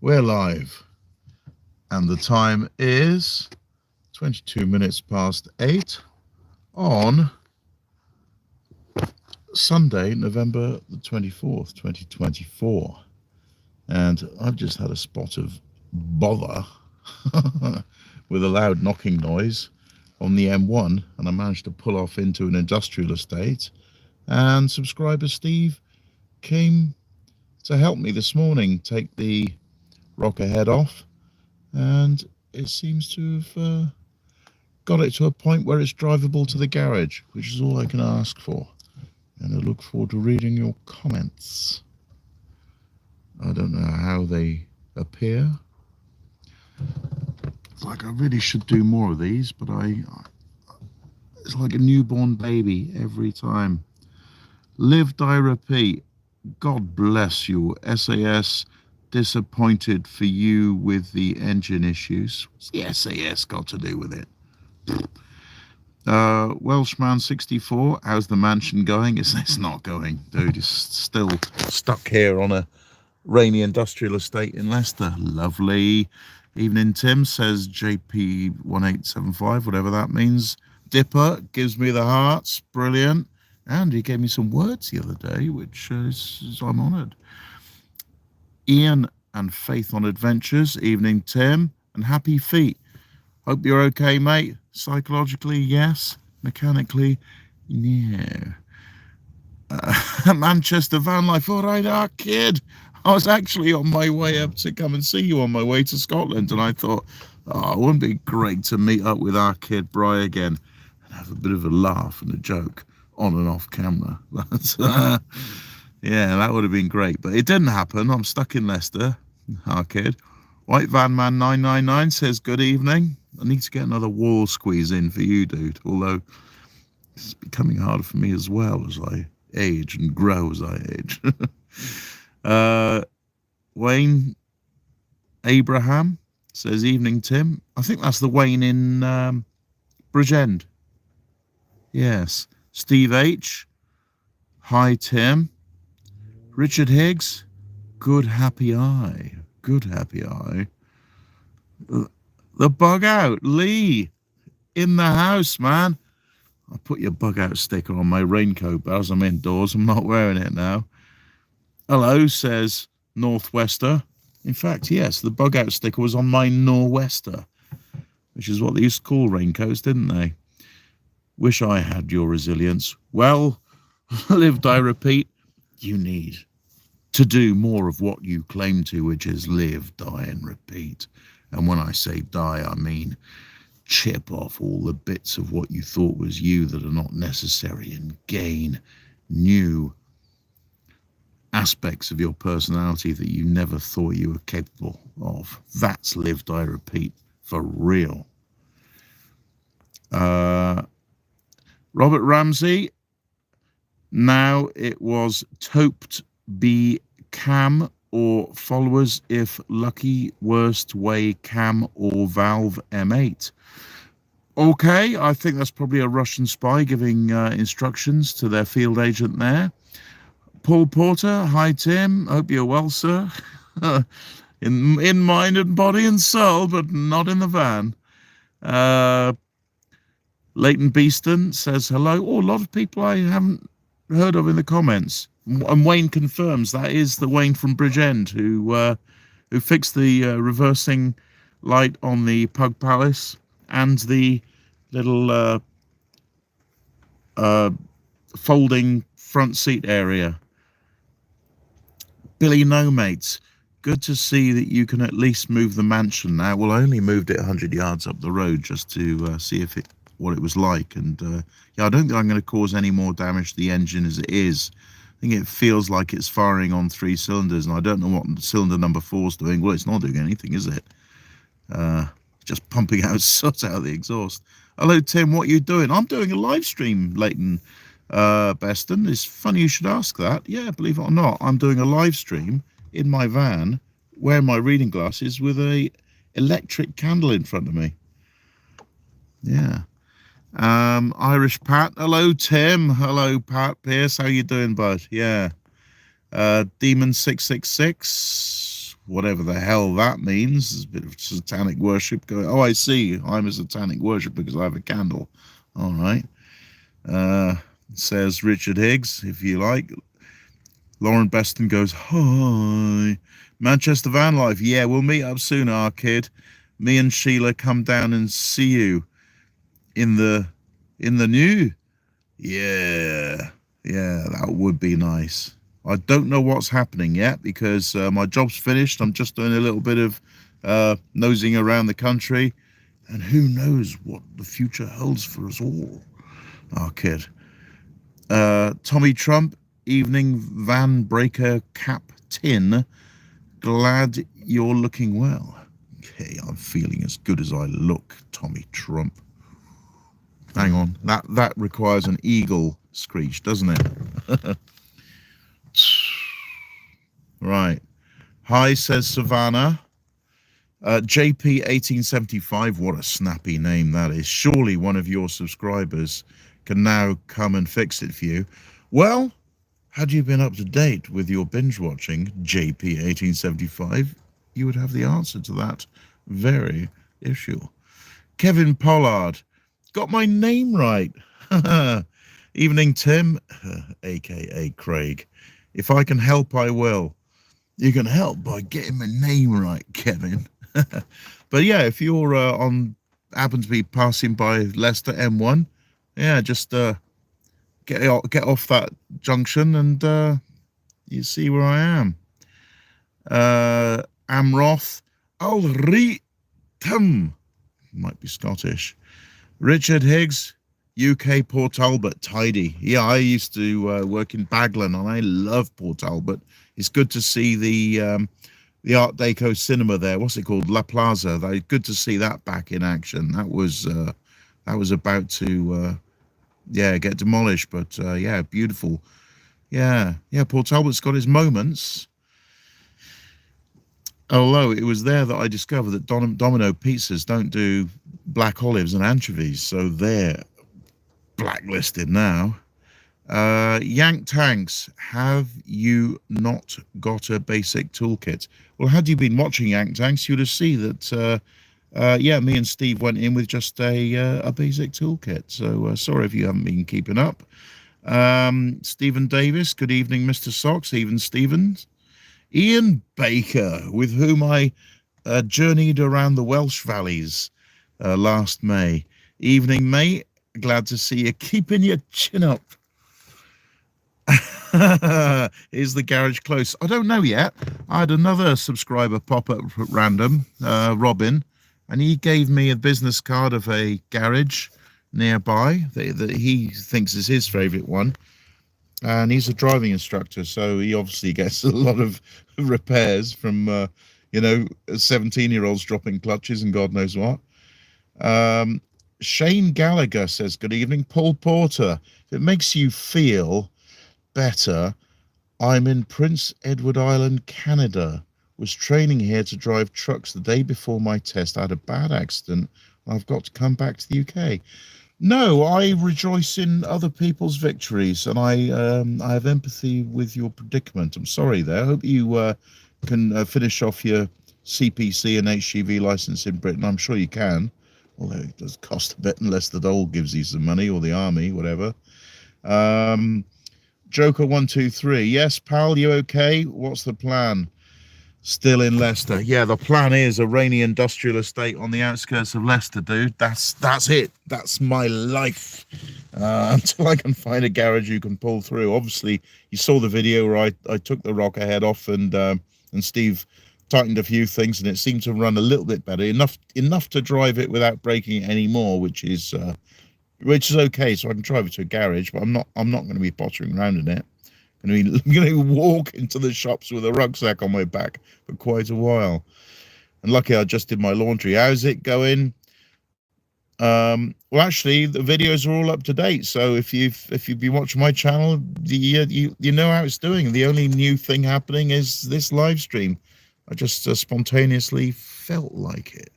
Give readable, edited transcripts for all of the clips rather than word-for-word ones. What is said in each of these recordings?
We're live, and the time is 22 minutes past 8 on Sunday, November the 24th, 2024. And I've just had a spot of bother with a loud knocking noise on the M1, and I managed to pull off into an industrial estate. And subscriber Steve came to help me this morning take the rocker head off, and it seems to have got it to a point where it's drivable to the garage, which is all I can ask for. And I look forward to reading your comments. I don't know how they appear. It's like I really should do more of these, but it's like a newborn baby every time. Live, die, repeat. God bless you. SAS, disappointed for you with the engine issues. What's the SAS got to do with it? Welshman 64, how's the mansion going? It's not going, dude. It's still stuck here on a rainy industrial estate in Leicester. Lovely. Evening, Tim, says JP1875, whatever that means. Dipper gives me the hearts. Brilliant. And he gave me some words the other day, which I'm honoured. Ian and Faith on Adventures. Evening, Tim. And happy feet. Hope you're okay, mate. Psychologically, yes. Mechanically, no. Manchester van life. All right, kid. I was actually on my way up to come and see you on my way to Scotland, and I thought, it wouldn't be great to meet up with our kid Bri again and have a bit of a laugh and a joke on and off camera. But, yeah, that would have been great, but it didn't happen. I'm stuck in Leicester, our kid. White Van Man 999 says, good evening. I need to get another wall squeeze in for you, dude, although it's becoming harder for me as well as I age and grow as I age. Wayne Abraham says, evening, Tim. I think that's the Wayne in Bridgend. Yes. Steve H. Hi, Tim. Richard Higgs. Good happy eye. Good happy eye. The bug out. Lee. In the house, man. I put your bug out sticker on my raincoat, but as I'm indoors, I'm not wearing it now. Hello, says Northwester. In fact, yes, the bug out sticker was on my Nor'wester, which is what they used to call raincoats, didn't they? Wish I had your resilience. Well, live, die, repeat. You need to do more of what you claim to, which is live, die, and repeat. And when I say die, I mean chip off all the bits of what you thought was you that are not necessary and gain new aspects of your personality that you never thought you were capable of. That's live, die, repeat for real. Robert Ramsey. Now it was Toped be Cam or followers if lucky, worst way Cam or Valve M8. Okay, I think that's probably a Russian spy giving instructions to their field agent there. Paul Porter, hi Tim, hope you're well, sir. in mind and body and soul, but not in the van. Leighton Beeston says hello. Oh, a lot of people I haven't heard of in the comments. And Wayne confirms that is the Wayne from Bridgend who fixed the reversing light on the Pug Palace and the little folding front seat area. Billy No Mates, good to see that you can at least move the mansion now. Well, I only moved it 100 yards up the road just to see what it was like. And yeah, I don't think I'm going to cause any more damage to the engine as it is. I think it feels like it's firing on 3 cylinders, and I don't know what cylinder number 4 is doing. Well, it's not doing anything, is it? Just pumping out soot out of the exhaust. Hello, Tim. What are you doing? I'm doing a live stream, Leighton Beston. It's funny you should ask that. Yeah, believe it or not, I'm doing a live stream in my van, wearing my reading glasses with a electric candle in front of me. Yeah. Irish Pat. Hello, Tim. Hello, Pat Pierce. How you doing, bud? Yeah. Demon 666. whatever the hell that means. There's a bit of satanic worship going. Oh, I see. I'm a satanic worship because I have a candle. All right. Says Richard Higgs, if you like. Lauren Beston goes, hi. Manchester Van Life. Yeah, we'll meet up soon, our kid. Me and Sheila come down and see you in the new. Yeah, that would be nice. I don't know what's happening yet because my job's finished. I'm just doing a little bit of nosing around the country, and who knows what the future holds for us all. Our kid. Tommy Trump, evening van breaker captain. Glad you're looking well. Okay, I'm feeling as good as I look, Tommy Trump. Hang on, that requires an eagle screech, doesn't it? Right. Hi, says Savannah. JP1875, what a snappy name that is. Surely one of your subscribers can now come and fix it for you. Well, had you been up to date with your binge watching, JP1875, you would have the answer to that very issue. Kevin Pollard, got my name right. Evening, Tim, aka Craig. If I can help, I will. You can help by getting my name right, Kevin. But yeah, if you're happen to be passing by Leicester M1, yeah, just get off that junction and you see where I am. Amroth Alritum, might be Scottish. Richard Higgs, UK Port Talbot, tidy. Yeah, I used to work in Baglan, and I love Port Talbot. It's good to see the Art Deco cinema there. What's it called? La Plaza. Good to see that back in action. That was about to get demolished, but yeah, beautiful. Yeah, Port Talbot's got its moments. Although it was there that I discovered that Domino pizzas don't do black olives and anchovies, so they're blacklisted now. Yank Tanks, have you not got a basic toolkit? Well, had you been watching Yank Tanks, you'd have seen that me and Steve went in with just a basic toolkit. So sorry if you haven't been keeping up. Stephen Davis, good evening, Mr. Socks. Stevens. Ian Baker, with whom I journeyed around the Welsh valleys last May. Evening, mate. Glad to see you keeping your chin up. Is the garage close? I don't know yet. I had another subscriber pop up at random, Robin, and he gave me a business card of a garage nearby that he thinks is his favorite one. And he's a driving instructor, so he obviously gets a lot of repairs from 17-year-olds dropping clutches and God knows what. Shane Gallagher says, good evening. Paul Porter, if it makes you feel better, I'm in Prince Edward Island, Canada. Was training here to drive trucks. The day before my test, I had a bad accident. I've got to come back to the UK. No, I rejoice in other people's victories, and I have empathy with your predicament. I'm sorry there. I hope you can finish off your CPC and HGV license in Britain. I'm sure you can, although it does cost a bit unless the dole gives you some money, or the army, whatever. Joker123, yes, pal, you okay? What's the plan? Still in Leicester. Yeah, the plan is a rainy industrial estate on the outskirts of Leicester, dude. That's it. That's my life. Until I can find a garage you can pull through. Obviously, you saw the video where I took the rocker head off and Steve tightened a few things, and it seemed to run a little bit better. Enough to drive it without breaking it anymore, which is okay. So I can drive it to a garage, but I'm not going to be pottering around in it. I'm going to walk into the shops with a rucksack on my back for quite a while. And lucky I just did my laundry. How's it going? Well, actually, the videos are all up to date. So if you've been watching my channel, you know how it's doing. The only new thing happening is this live stream. I just spontaneously felt like it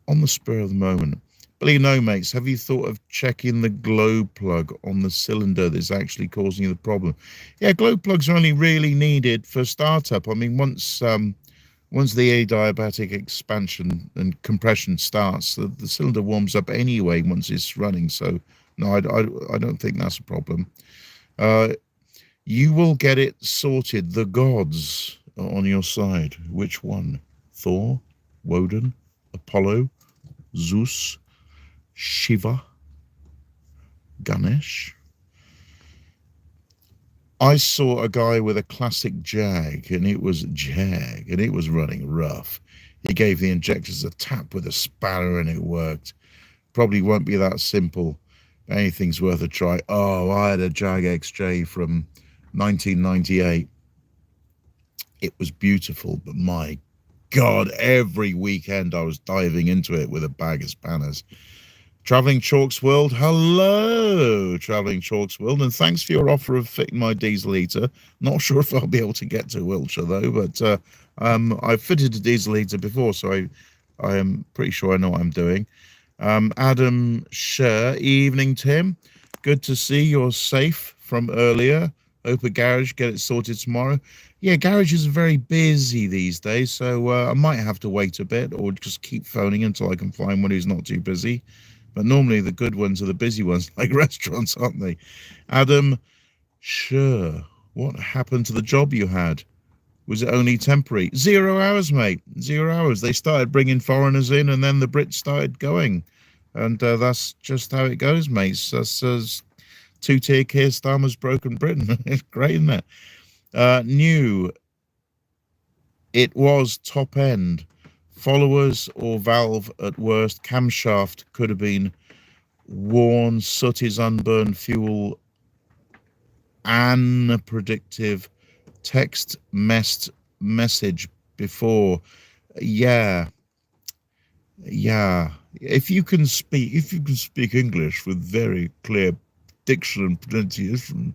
on the spur of the moment. Billy No Mates, have you thought of checking the glow plug on the cylinder that's actually causing you the problem? Yeah, glow plugs are only really needed for startup. I mean, once once the adiabatic expansion and compression starts, the cylinder warms up anyway once it's running. So no, I don't think that's a problem. You will get it sorted. The gods are on your side. Which one? Thor, Woden, Apollo, Zeus, Shiva, Ganesh? I saw a guy with a classic Jag, and it was running rough. He gave the injectors a tap with a spanner, and it worked. Probably won't be that simple. Anything's worth a try. Oh, I had a Jag XJ from 1998. It was beautiful, but my God, every weekend I was diving into it with a bag of spanners. Traveling Chalks World, hello, Traveling Chalks World, and thanks for your offer of fitting my diesel heater. Not sure if I'll be able to get to Wiltshire though, but I've fitted a diesel heater before, so I am pretty sure I know what I'm doing. Adam Sher, evening, Tim. Good to see you're safe from earlier. Hope a garage get it sorted tomorrow. Yeah, garages are very busy these days, so I might have to wait a bit or just keep phoning until I can find one who's not too busy. But normally the good ones are the busy ones, like restaurants, aren't they? Adam, sure. What happened to the job you had? Was it only temporary? 0 hours, mate. 0 hours. They started bringing foreigners in, and then the Brits started going. And that's just how it goes, mates. That's two-tier Keir Starmer's broken Britain. It's great, isn't it? New. It was top end. Followers or valve at worst. Camshaft could have been worn. Soot is unburned fuel. Unpredictive. Text message before. Yeah. If you can speak English with very clear diction and pronunciation,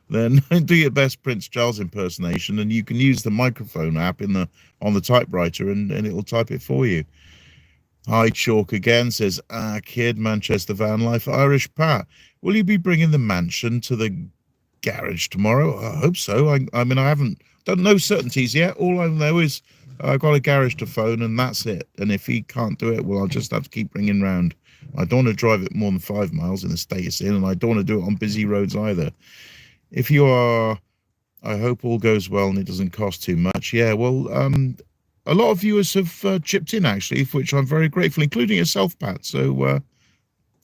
then do your best Prince Charles impersonation, and you can use the microphone app on the typewriter, and it'll type it for you. Hi, Chalk again, says, kid, Manchester van life, Irish Pat. Will you be bringing the mansion to the garage tomorrow? I hope so. I mean, I haven't done no certainties yet. All I know is I've got a garage to phone, and that's it. And if he can't do it, well, I'll just have to keep ringing round. I don't want to drive it more than 5 miles in the state it's in, and I don't want to do it on busy roads either. If you are, I hope all goes well and it doesn't cost too much. Yeah, well, a lot of viewers have chipped in, actually, for which I'm very grateful, including yourself, Pat. So,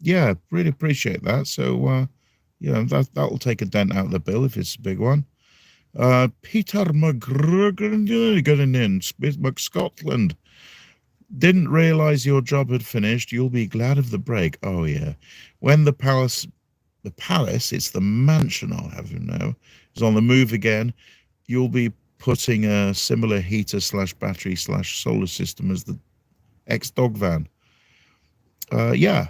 yeah, really appreciate that. So, you know, that'll take a dent out of the bill if it's a big one. Peter McGregor getting in, Scotland. Didn't realise your job had finished. You'll be glad of the break. Oh, yeah. When the palace, it's the mansion, I'll have you know, is on the move again, you'll be putting a similar heater / battery / solar system as the ex-dog van. Yeah,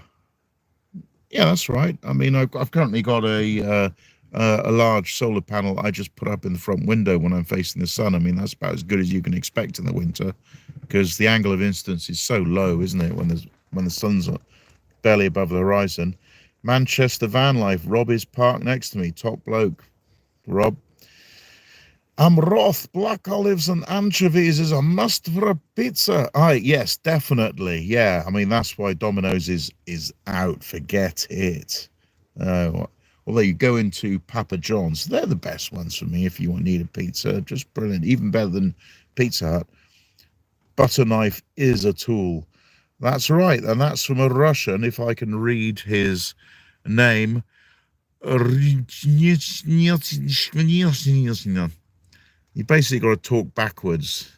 that's right. I mean, I've currently got a large solar panel I just put up in the front window when I'm facing the sun. I mean, that's about as good as you can expect in the winter, because the angle of incidence is so low, isn't it, when the sun's barely above the horizon. Manchester van life. Rob is parked next to me. Top bloke. Rob. I'm Roth. Black olives and anchovies is a must for a pizza. Yes, definitely. Yeah, I mean, that's why Domino's is out. Forget it. Although you go into Papa John's, they're the best ones for me if you need a pizza. Just brilliant. Even better than Pizza Hut. Butter knife is a tool. That's right, and that's from a Russian, if I can read his name. You basically got to talk backwards,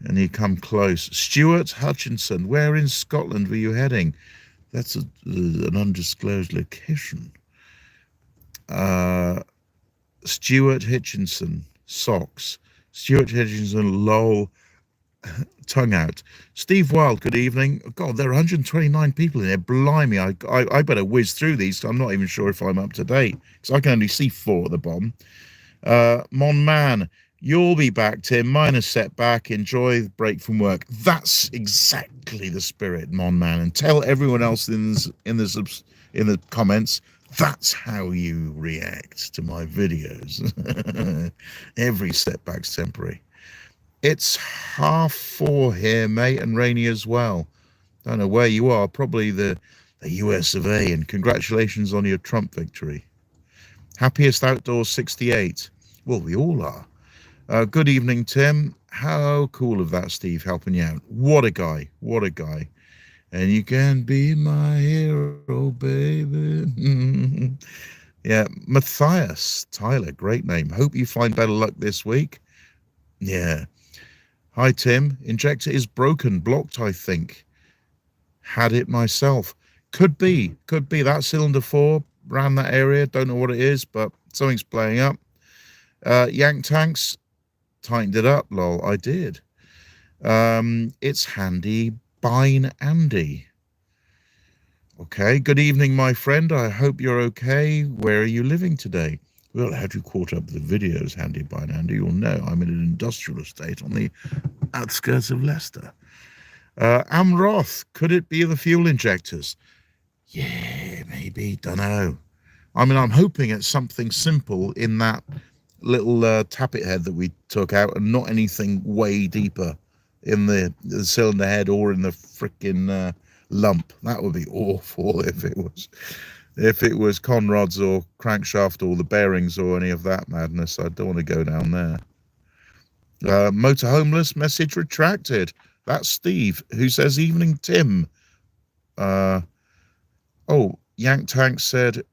and you come close. Stuart Hutchinson, where in Scotland were you heading? That's an undisclosed location. Stuart Hitchinson, socks. Stuart Hitchinson, lol. Tongue out. Steve Wild, good evening. God, there are 129 people in there. Blimey, I better whiz through these. I'm not even sure if I'm up to date, because I can only see 4 at the bottom. Mon Man, you'll be back, Tim. Minor setback. Enjoy the break from work. That's exactly the spirit, Mon Man. And tell everyone else in the comments, that's how you react to my videos. Every setback's temporary. It's 4:30 here, mate, and rainy as well. Don't know where you are, probably the US of A, and congratulations on your Trump victory. Happiest Outdoors 68. Well, we all are. Good evening, Tim. How cool of that, Steve, helping you out. What a guy. What a guy. And you can be my hero, baby. Yeah, Matthias Tyler, great name. Hope you find better luck this week. Yeah. Hi, Tim. Injector is broken, blocked, I think. Had it myself. Could be that cylinder 4 around that area. Don't know what it is, but something's playing up. Yank Tanks tightened it up. Lol, I did. It's Handy Bine Andy. Okay, good evening, my friend. I hope you're okay. Where are you living today? Well, had you caught up with the videos, Handy Bine Andy, you'll know I'm in an industrial estate on the outskirts of Leicester. Amroth, could it be the fuel injectors? Yeah, maybe, dunno. I mean, I'm hoping it's something simple in that little tappet head that we took out, and not anything way deeper in the cylinder head or in the frickin' lump. That would be awful if it was conrods or crankshaft or the bearings or any of that madness. I don't want to go down there. Motor Homeless, message retracted. That's Steve, who says, evening, Tim. Yank Tank said,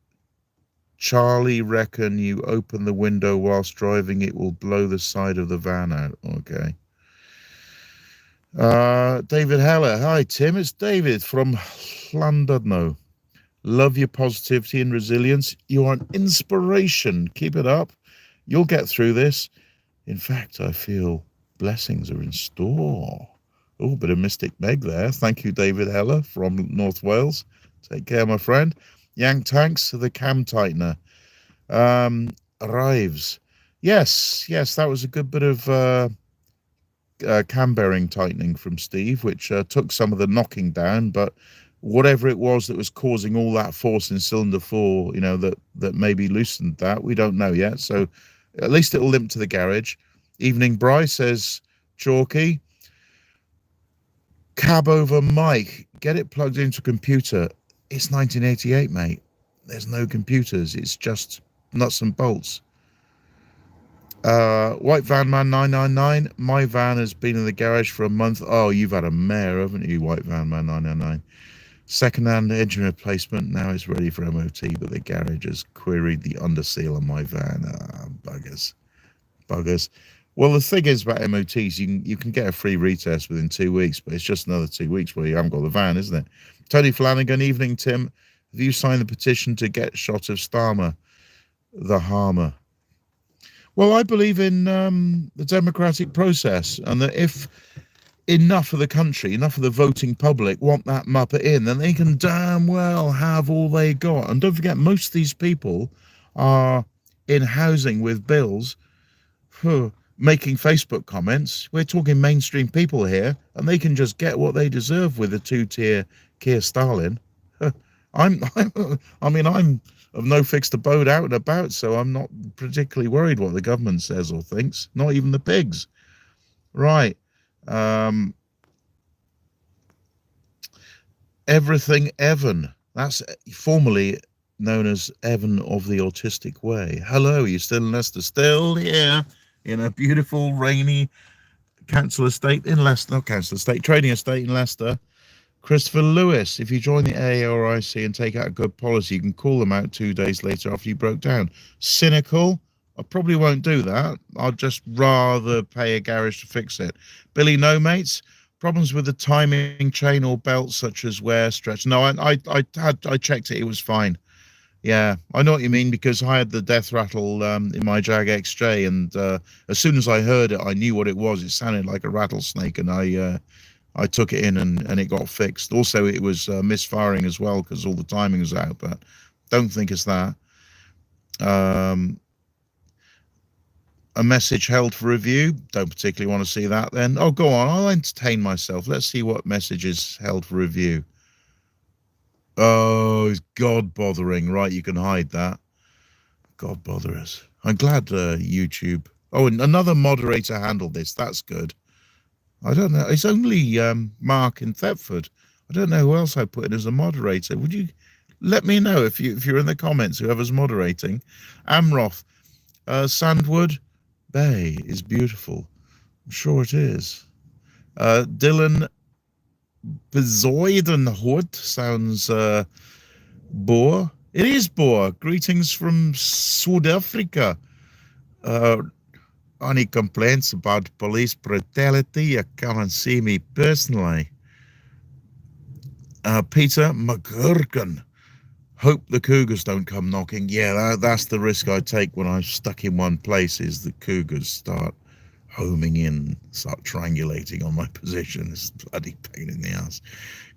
Charlie, reckon you open the window whilst driving, it will blow the side of the van out. Okay. David Heller. Hi, Tim. It's David from Llandudno. Love your positivity and resilience. You are an inspiration. Keep it up. You'll get through this. In fact, I feel blessings are in store. Oh, bit of Mystic Meg there. Thank you, David Heller from North Wales. Take care, my friend. Yank Tanks, the cam tightener. Arrives. Yes, that was a good bit of cam bearing tightening from Steve, which took some of the knocking down, but whatever it was that was causing all that force in cylinder 4, that maybe loosened that, we don't know yet. So at least it'll limp to the garage. Evening Bryce says, Chalky, cab over Mike, get it plugged into a computer. It's 1988, mate. There's no computers. It's just nuts and bolts. White Van Man 999. My van has been in the garage for a month. Oh, you've had a mare, haven't you, White Van Man 999? Second-hand engine replacement. Now it's ready for MOT, but the garage has queried the underseal on my van. Buggers. Well, the thing is about MOTs, you can get a free retest within 2 weeks, but it's just another 2 weeks where you haven't got the van, isn't it? Tony Flanagan, evening, Tim. Have you signed the petition to get shot of Starmer, the harmer? Well, I believe in the democratic process, and that if enough of the country, enough of the voting public want that muppet in, then they can damn well have all they got. And don't forget, most of these people are in housing with bills, making Facebook comments. We're talking mainstream people here, and they can just get what they deserve with a two-tier Keir Stalin. I'm of no fixed abode out and about, so I'm not particularly worried what the government says or thinks, not even the pigs. Right. Everything Evan. That's formerly known as Evan of the Autistic Way. Hello, you still in Leicester? Still here in a beautiful, rainy council estate in Leicester. Not council estate, trading estate in Leicester. Christopher Lewis, if you join the AARIC and take out a good policy, you can call them out 2 days later after you broke down. Cynical? I probably won't do that. I'd just rather pay a garage to fix it. Billy No Mates, problems with the timing chain or belt such as wear, stretch. No, I checked it. It was fine. Yeah, I know what you mean, because I had the death rattle in my Jag XJ, and as soon as I heard it, I knew what it was. It sounded like a rattlesnake, and I took it in and it got fixed. Also, it was misfiring as well because all the timing was out, but don't think it's that. A message held for review. Don't particularly want to see that then. Oh, go on. I'll entertain myself. Let's see what message is held for review. Oh, it's God bothering. Right, you can hide that. God bother us. I'm glad YouTube. Oh, and another moderator handled this. That's good. I don't know. It's only Mark in Thetford. I don't know who else I put in as a moderator. Would you let me know if you're in the comments, whoever's moderating? Amroth, Sandwood Bay is beautiful. I'm sure it is. Dylan Bezoidenhood sounds Boer. It is Boer. Greetings from South Africa. Any complaints about police brutality, you come and see me personally. Peter McGurkin. Hope the cougars don't come knocking. Yeah, that's the risk I take when I'm stuck in one place, is the cougars start homing in, start triangulating on my position. It's a bloody pain in the ass.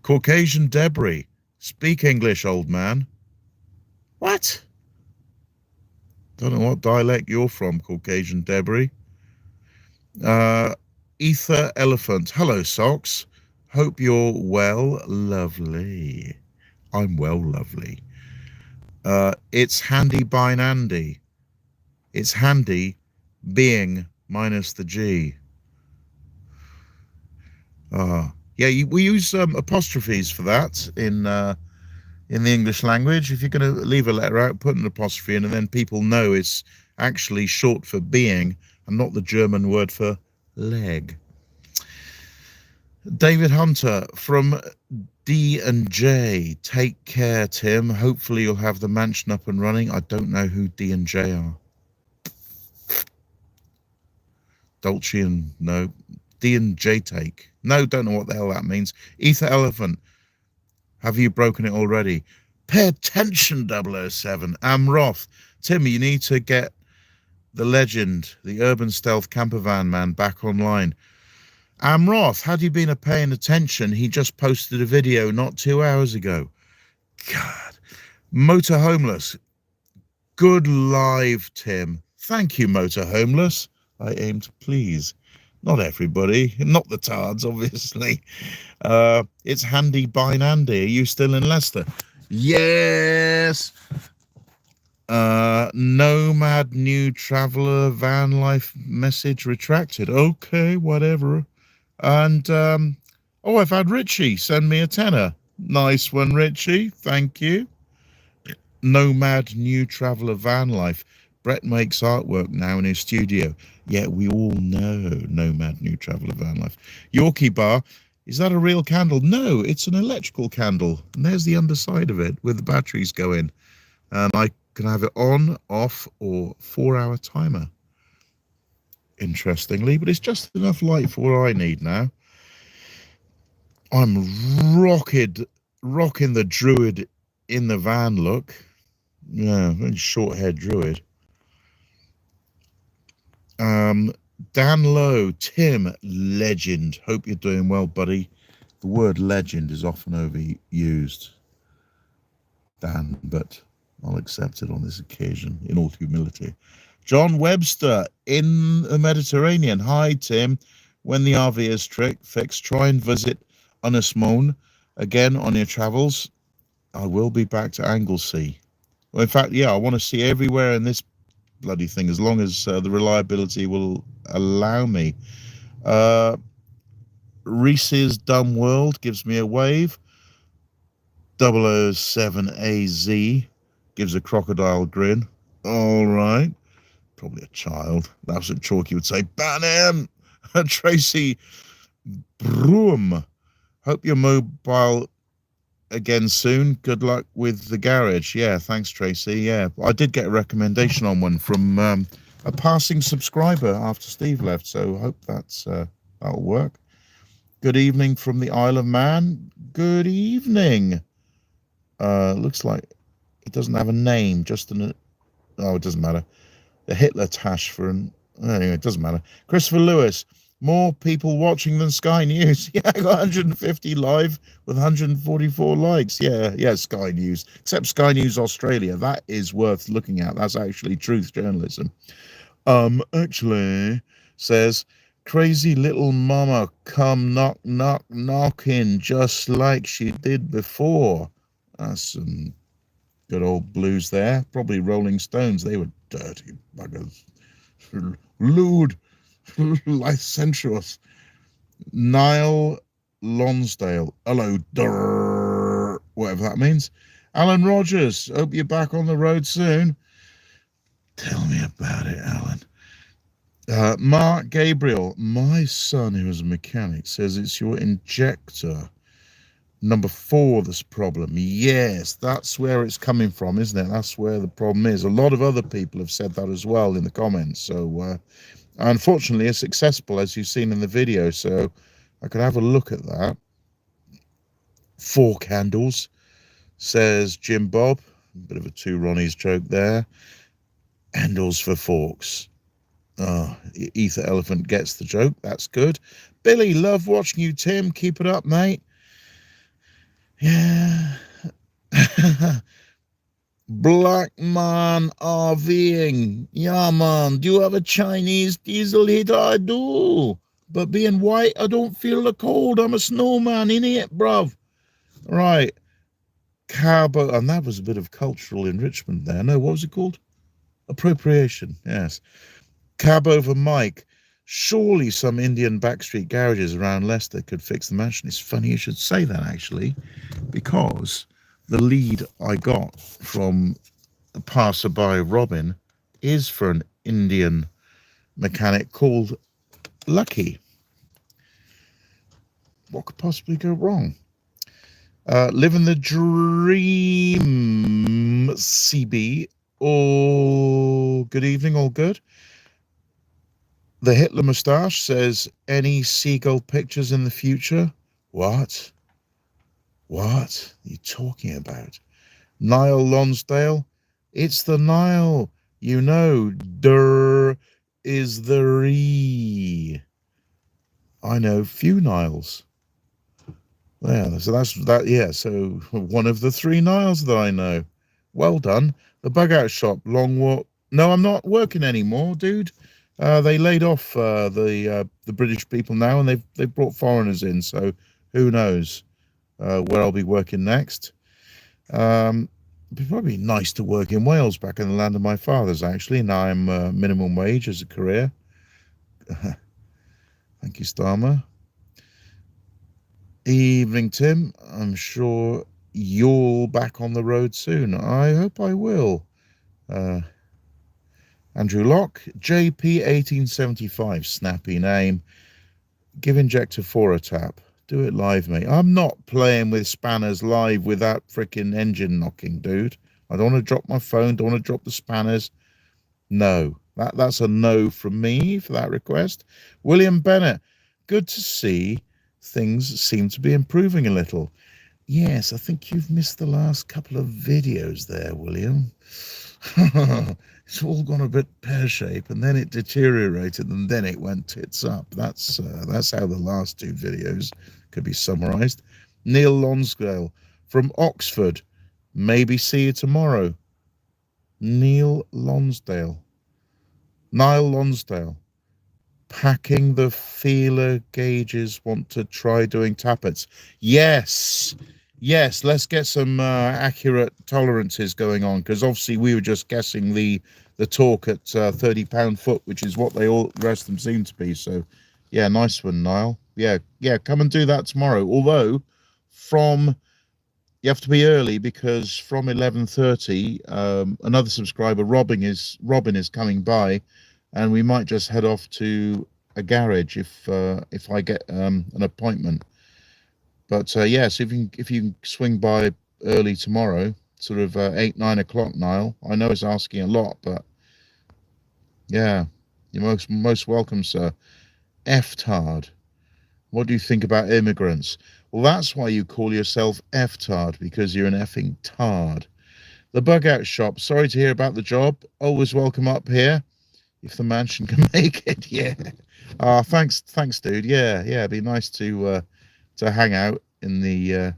Caucasian debris. Speak English, old man. What? Don't know what dialect you're from, Caucasian debris. Ether Elephant. Hello, Socks. Hope you're well, lovely. I'm well, lovely. It's handy by Nandy. It's handy being minus the G. Yeah, we use apostrophes for that in the English language. If you're going to leave a letter out, put an apostrophe in, and then people know it's actually short for being and not the German word for leg. David Hunter from D&J. Take care, Tim. Hopefully you'll have the mansion up and running. I don't know who D&J are. Dolce and no. D&J take. No, don't know what the hell that means. Ether Elephant. Have you broken it already? Pay attention, 007. Amroth. Tim, you need to get the legend, the urban stealth campervan man, back online. Amroth, had you been paying attention, he just posted a video not 2 hours ago. God. Motor Homeless. Good live, Tim. Thank you, Motor Homeless. I aim to please. Not everybody. Not the tards, obviously. It's handy by Nandy. Are you still in Leicester? Yes. Nomad New Traveller Van Life message retracted. Okay, whatever. And, oh, I've had Richie send me a tenner. Nice one, Richie. Thank you. Nomad New Traveller Van Life. Brett makes artwork now in his studio. Yeah, we all know Nomad New Traveller Van Life. Yorkie Bar. Is that a real candle? No, it's an electrical candle. And there's the underside of it where the batteries go in. And I can have it on, off, or 4-hour timer. Interestingly, but it's just enough light for what I need now. I'm rocking the druid in the van look. Yeah, very short-haired druid. Dan Lowe, Tim, legend. Hope you're doing well, buddy. The word legend is often overused, Dan, but I'll accept it on this occasion in all humility. John Webster in the Mediterranean. Hi, Tim. When the RV is fixed, try and visit Unismone again on your travels. I will be back to Anglesey. Well, in fact, yeah, I want to see everywhere in this bloody thing as long as the reliability will allow me. Reese's Dumb World gives me a wave. 007AZ gives a crocodile grin. All right. Probably a child. That's what Chalky would say. Ban him! Tracy Broom. Hope you're mobile again soon. Good luck with the garage. Yeah, thanks, Tracy. Yeah, I did get a recommendation on one from a passing subscriber after Steve left, so hope that'll work. Good evening from the Isle of Man. Good evening. Looks like it doesn't have a name, just an... Oh, it doesn't matter. The Hitler tash for an... Anyway, it doesn't matter. Christopher Lewis. More people watching than Sky News. Yeah, I got 150 live with 144 likes. Yeah, Sky News. Except Sky News Australia. That is worth looking at. That's actually truth journalism. Actually, says, crazy little mama come knock, knock, knocking just like she did before. That's some good old blues there. Probably Rolling Stones. They were dirty buggers. Lewd. Licentious. Niall Lonsdale. Hello, whatever that means. Alan Rogers. Hope you're back on the road soon. Tell me about it, Alan. Mark Gabriel, my son, who is a mechanic, says it's your injector number 4 that's a problem. Yes, that's where it's coming from, isn't it? That's where the problem is. A lot of other people have said that as well in the comments. So unfortunately, it's accessible, as you've seen in the video, so I could have a look at that. 4 candles, says Jim Bob. A bit of a two Ronnies joke there. Handles for forks. Oh, Ether Elephant gets the joke. That's good. Billy, love watching you, Tim. Keep it up, mate. Yeah. Black man RVing. Yeah, man. Do you have a Chinese diesel heater? I do. But being white, I don't feel the cold. I'm a snowman, innit, bruv? Right. Cabo. And that was a bit of cultural enrichment there. No, what was it called? Appropriation. Yes. Cab over Mike. Surely some Indian backstreet garages around Leicester could fix the mansion. It's funny you should say that, actually, because the lead I got from a passerby, Robin, is for an Indian mechanic called Lucky. What could possibly go wrong? Living the dream, CB. Oh, good evening, all good. The Hitler moustache says, any seagull pictures in the future? What? What are you talking about? Niall Lonsdale? It's the Nile. You know, der is the re. I know few Niles. Yeah, so that's that. Yeah, so one of the 3 Niles that I know. Well done. The bug out shop, long walk. No, I'm not working anymore, dude. They laid off the British people now, and they've brought foreigners in. So who knows where I'll be working next? It'd be probably nice to work in Wales, back in the land of my fathers. Actually, now I'm minimum wage as a career. Thank you, Starmer. Evening, Tim. I'm sure you'll back on the road soon. I hope I will. Andrew Locke, JP1875, snappy name. Give injector 4 a tap. Do it live, mate. I'm not playing with spanners live with that freaking engine knocking, dude. I don't want to drop my phone, don't want to drop the spanners. No, that's a no from me for that request. William Bennett, good to see things seem to be improving a little. Yes, I think you've missed the last couple of videos there, William. It's all gone a bit pear-shaped, and then it deteriorated, and then it went tits up. That's how the last 2 videos could be summarized. Neil Lonsdale from Oxford. Maybe see you tomorrow. Neil Lonsdale. Niall Lonsdale. Packing the feeler gauges. Want to try doing tappets? Yes. Yes, let's get some accurate tolerances going on, because obviously we were just guessing the torque at 30 pound-foot, which is what they all the rest of them seem to be. So, yeah, nice one, Niall. Yeah, come and do that tomorrow. Although, you have to be early, because from 11:30, another subscriber, Robin is coming by, and we might just head off to a garage if I get an appointment. But yeah, so if you can swing by early tomorrow, sort of 8-9 o'clock, Niall. I know it's asking a lot, but yeah, you're most welcome, sir. F-tard. What do you think about immigrants? Well, that's why you call yourself F-tard, because you're an effing tard. The bug out shop. Sorry to hear about the job. Always welcome up here if the mansion can make it. Yeah. Thanks, dude. Yeah. It'd be nice to hang out in the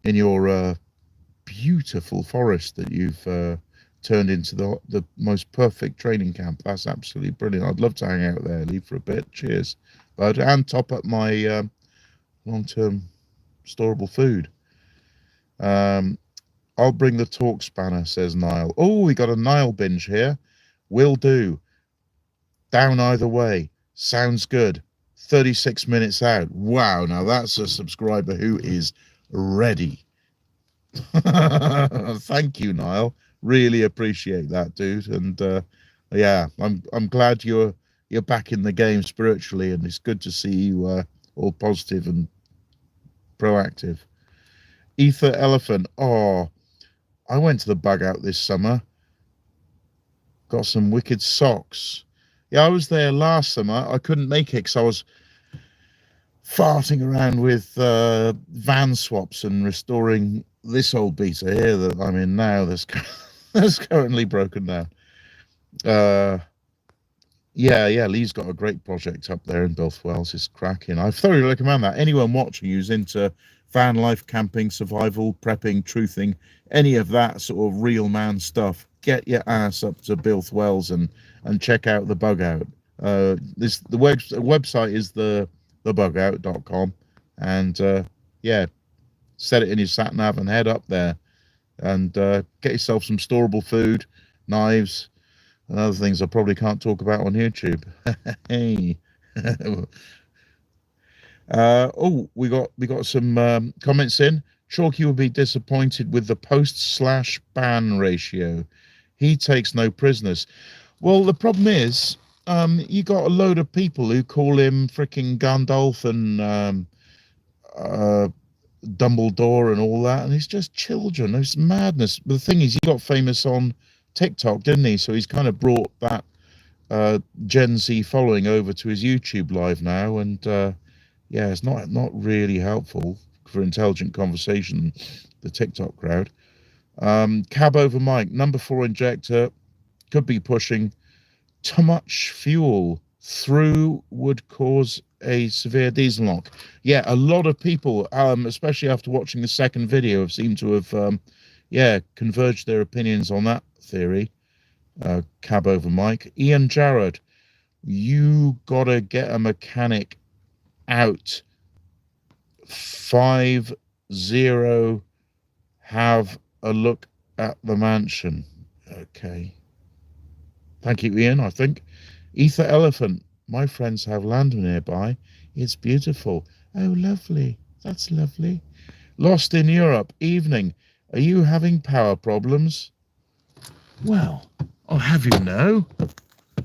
in your beautiful forest that you've turned into the most perfect training camp. That's absolutely brilliant. I'd love to hang out there, leave for a bit. Cheers, bud, and top up my long-term storable food. I'll bring the torque spanner, says Niall. Oh, we got a Niall binge here. Will do. Down either way. Sounds good. 36 minutes out. Wow, now that's a subscriber who is ready. Thank you, Niall. Really appreciate that, dude. And yeah, I'm glad you're back in the game spiritually, and it's good to see you all positive and proactive. Ether Elephant. Oh, I went to the bug out this summer. Got some wicked socks. Yeah, I was there last summer. I couldn't make it because I was farting around with van swaps and restoring this old beta here that I'm in now. That's currently broken down. Yeah, Lee's got a great project up there in Bilth-Wells. It's cracking. I thoroughly recommend that. Anyone watching who's into van life, camping, survival, prepping, truthing, any of that sort of real man stuff, get your ass up to Bilth-Wells and check out the bug out. The website is thebugout.com, and yeah, set it in your sat nav and head up there, and get yourself some storable food, knives, and other things I probably can't talk about on YouTube. Hey. Oh, we got some comments in. Chalky will be disappointed with the post/ban ratio. He takes no prisoners. Well, the problem is, you got a load of people who call him freaking Gandalf and Dumbledore and all that, and he's just children. It's madness. But the thing is, he got famous on TikTok, didn't he? So he's kind of brought that Gen Z following over to his YouTube live now, and yeah, it's not really helpful for intelligent conversation, the TikTok crowd. Cab over mic, number 4 injector, could be pushing too much fuel through, would cause a severe diesel knock. Yeah, a lot of people, especially after watching the second video, have seemed to have yeah, converged their opinions on that theory. Cab over mic. Ian Jarrett, you gotta get a mechanic out. 50, have a look at the mansion. Okay, thank you, Ian. I think Ether Elephant, my friends have land nearby. It's beautiful. Oh, lovely. That's lovely. Lost in Europe, evening. Are you having power problems? Well, I'll have you know.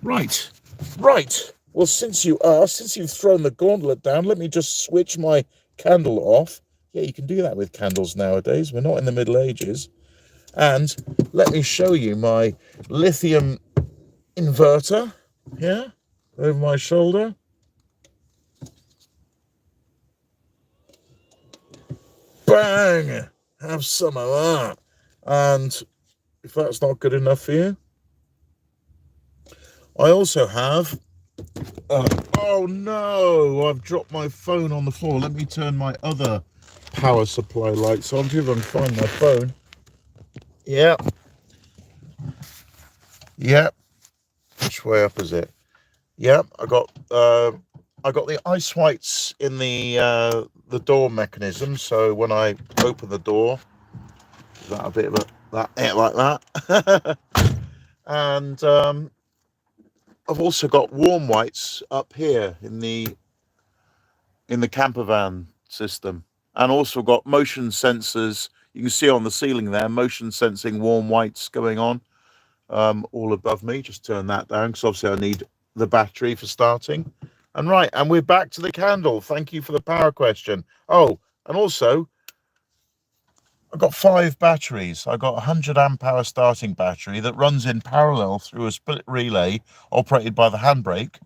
Right. Well, since you've thrown the gauntlet down, let me just switch my candle off. Yeah, you can do that with candles nowadays. We're not in the Middle Ages. And let me show you my lithium inverter here over my shoulder. Bang! Have some of that. And if that's not good enough for you, I also have oh no, I've dropped my phone on the floor. Let me turn my other power supply lights on, see if I can find my phone. Yep. Which way up is it? Yep, I got the ice whites in the door mechanism, so when I open the door, that a bit of like that. And I've also got warm whites up here in the camper van system, and also got motion sensors. You can see on the ceiling there, motion sensing warm whites going on all above me. Just turn that down because obviously I need the battery for starting. And right, and we're back to the candle. Thank you for the power question. Oh, and also I've got 5 batteries. I've got a 100 amp hour starting battery that runs in parallel through a split relay operated by the handbrake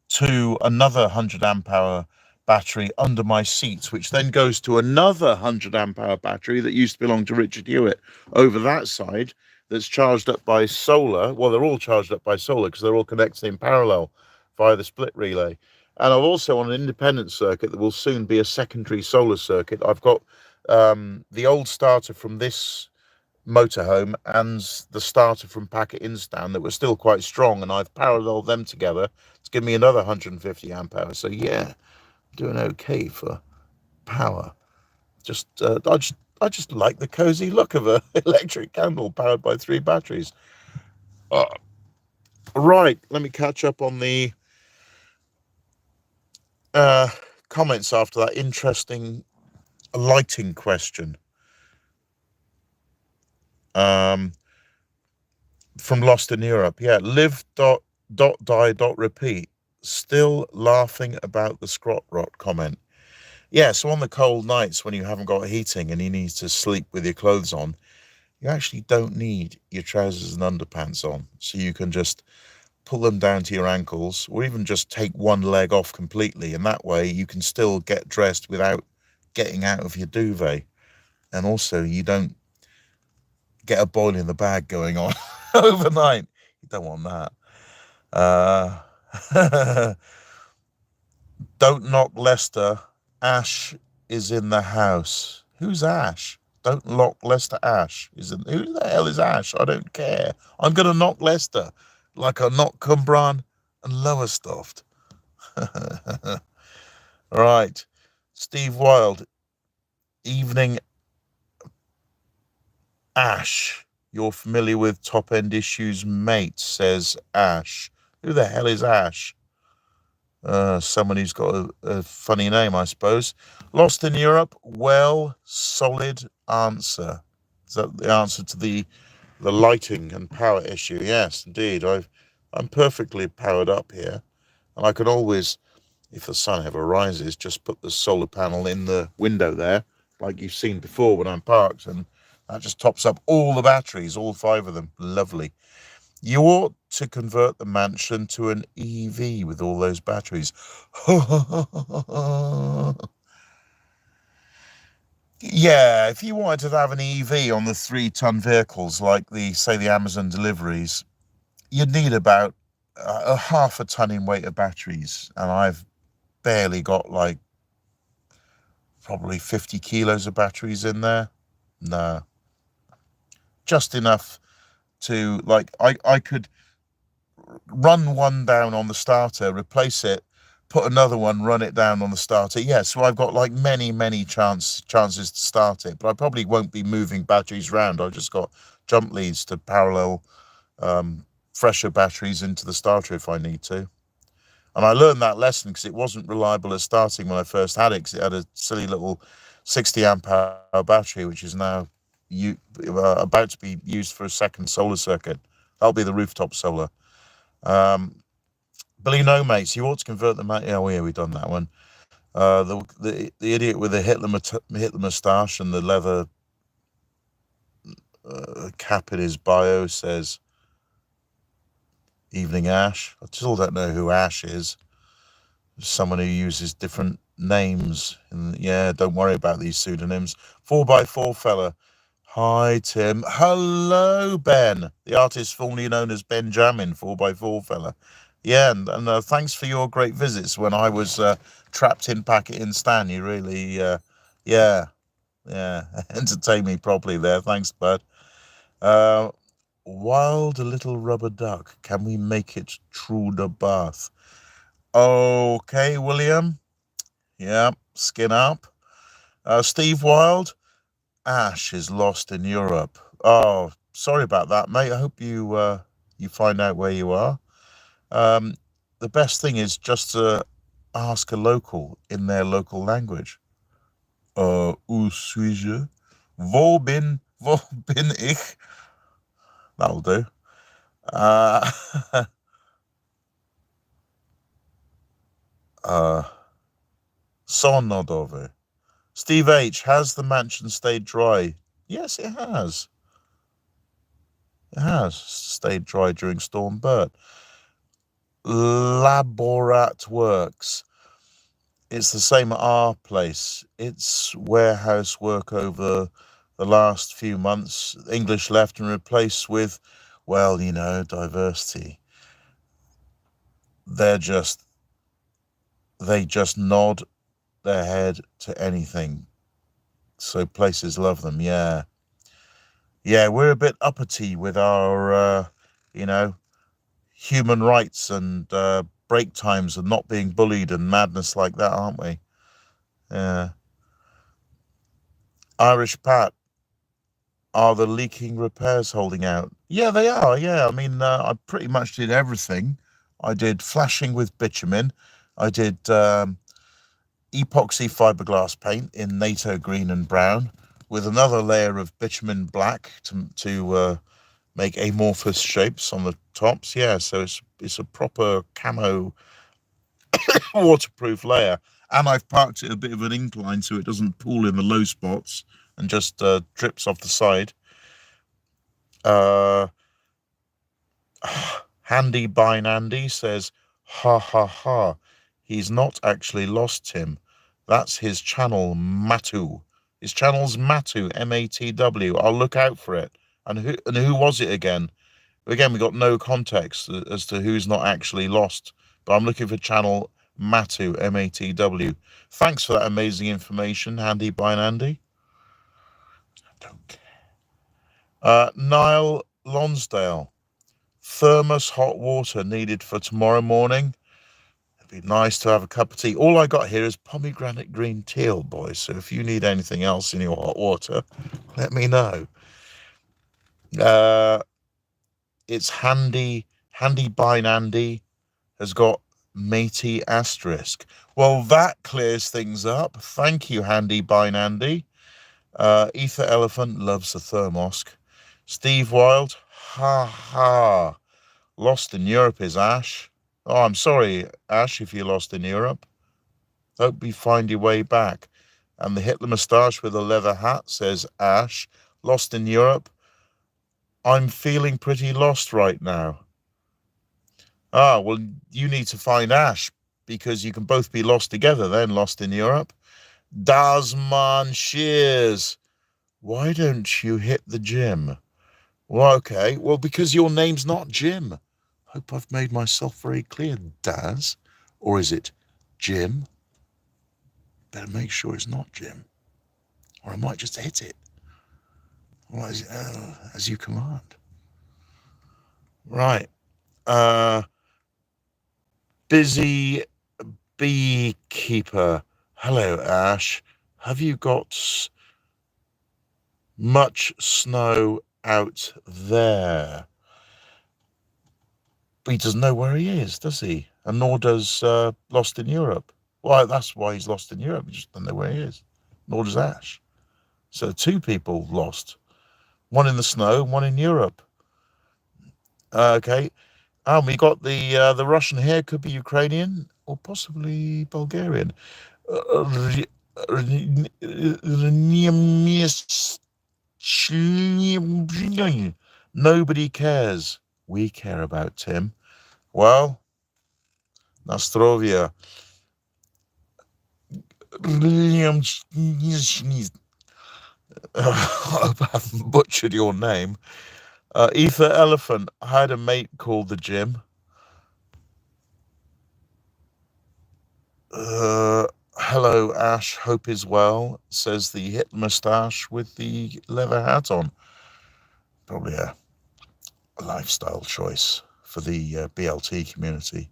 to another 100 amp hour battery under my seats, which then goes to another 100 amp hour battery that used to belong to Richard Hewitt over that side, that's charged up by solar. Well, they're all charged up by solar because they're all connected in parallel via the split relay. And I've also, on an independent circuit that will soon be a secondary solar circuit, I've got the old starter from this motorhome and the starter from Packet Instan that were still quite strong, and I've paralleled them together to give me another 150 amp hour. So yeah, doing okay for power. I just like the cozy look of an electric candle powered by 3 batteries. Right, let me catch up on the comments after that interesting lighting question. From Lost in Europe. Yeah, live die repeat. Still laughing about the scrot rot comment. Yeah, so on the cold nights when you haven't got heating and you need to sleep with your clothes on, you actually don't need your trousers and underpants on. So you can just pull them down to your ankles, or even just take one leg off completely, and that way you can still get dressed without getting out of your duvet. And also you don't get a boil in the bag going on overnight. You don't want that. Don't knock Lester. Ash is in the house. Who's Ash? Don't lock Lester. Ash is in. Who the hell is Ash? I don't care. I'm gonna knock Lester, like I knock Cumbran and Lowestoft. Right, Steve Wild. Evening, Ash. You're familiar with Top End Issues, mate, says Ash. Who the hell is Ash? Someone who's got a funny name, I suppose. Lost in Europe? Well, solid answer. Is that the answer to the lighting and power issue? Yes, indeed. I'm perfectly powered up here. And I can always, if the sun ever rises, just put the solar panel in the window there, like you've seen before when I'm parked, and that just tops up all the batteries, all 5 of them. Lovely. You ought to convert the mansion to an EV with all those batteries. Yeah, if you wanted to have an EV on the 3-ton vehicles, like the Amazon deliveries, you'd need about a half a ton in weight of batteries. And I've barely got like probably 50 kilos of batteries in there. No. Just enough to, like, I could run one down on the starter, replace it, put another one, run it down on the starter. Yeah, so I've got like many chances to start it, but I probably won't be moving batteries around. I've just got jump leads to parallel fresher batteries into the starter if I need to. And I learned that lesson because it wasn't reliable at starting when I first had it, because it had a silly little 60 amp hour battery, which is now about to be used for a second solar circuit. That'll be the rooftop solar. Billy No Mates, you ought to convert them. Yeah, we've done that one. The idiot with the Hitler moustache and the leather cap in his bio says, "Evening, Ash." I still don't know who Ash is. Someone who uses different names. And yeah, don't worry about these pseudonyms. 4x4 fella. Hi, Tim. Hello, Ben. The artist formerly known as Benjamin, 4x4 fella. Yeah, and thanks for your great visits when I was trapped in Packet in Stan. You really, yeah, entertained me properly there. Thanks, bud. Wild little rubber duck. Can we make it through the bath? Okay, William. Yeah, skin up. Steve Wild. Ash is lost in Europe. Oh, sorry about that, mate. I hope you you find out where you are. The best thing is just to ask a local in their local language. Où suis-je? Wo bin ich? That'll do. Sonnodover. Steve H, has the mansion stayed dry? Yes, it has. It has stayed dry during Storm Bert. Laborat Works. It's the same at our place. It's warehouse work over the last few months. English left and replaced with, well, you know, diversity. They just nod their head to anything. So places love them. Yeah, we're a bit uppity with our you know, human rights and break times and not being bullied and madness like that, aren't we? Yeah. Irish Pat, are the leaking repairs holding out? Yeah, they are. Yeah, I mean, I pretty much did everything. I did flashing with bitumen. I did epoxy fiberglass paint in NATO green and brown, with another layer of bitumen black to make amorphous shapes on the tops. Yeah, so it's a proper camo waterproof layer. And I've parked it a bit of an incline so it doesn't pool in the low spots and just drips off the side. Handy by Nandy says, ha ha ha, he's not actually lost, Tim. That's his channel, Matu. His channel's Matu, M-A-T-W. I'll look out for it. And who was it again? Again, we got no context as to who's not actually lost. But I'm looking for channel Matu, M-A-T-W. Thanks for that amazing information, Handy by Nandy. I don't care. Niall Lonsdale. Thermos hot water needed for tomorrow morning. It'd be nice to have a cup of tea. All I got here is pomegranate green tea, boys. So if you need anything else in your hot water, let me know. It's handy by Nandy has got matey asterisk. Well, that clears things up. Thank you, Handy by Nandy. Ether Elephant loves the thermos. Steve Wild, ha ha. Lost in Europe is Ash. Oh, I'm sorry, Ash, if you're lost in Europe. Hope you find your way back. And the Hitler moustache with a leather hat says, Ash, lost in Europe. I'm feeling pretty lost right now. Ah, well, you need to find Ash, because you can both be lost together then, lost in Europe. Dasman Shears, why don't you hit the gym? Well, okay, well, because your name's not Jim. Hope I've made myself very clear, Daz. Or is it Jim? Better make sure it's not Jim. Or I might just hit it. Well, as you command. Right. Busy beekeeper. Hello, Ash. Have you got much snow out there? But he doesn't know where he is, does he? And nor does Lost in Europe. Well, that's why he's lost in Europe. He just doesn't know where he is. Nor does Ash. So 2 people lost. One in the snow, one in Europe. Okay. We got the Russian here. Could be Ukrainian or possibly Bulgarian. Nobody cares. We care about Tim. Well, Nastrovia. I hope I haven't butchered your name. Ether Elephant. I had a mate called the Jim. Hello, Ash. Hope is well, says the hit moustache with the leather hat on. Probably a lifestyle choice for the BLT community.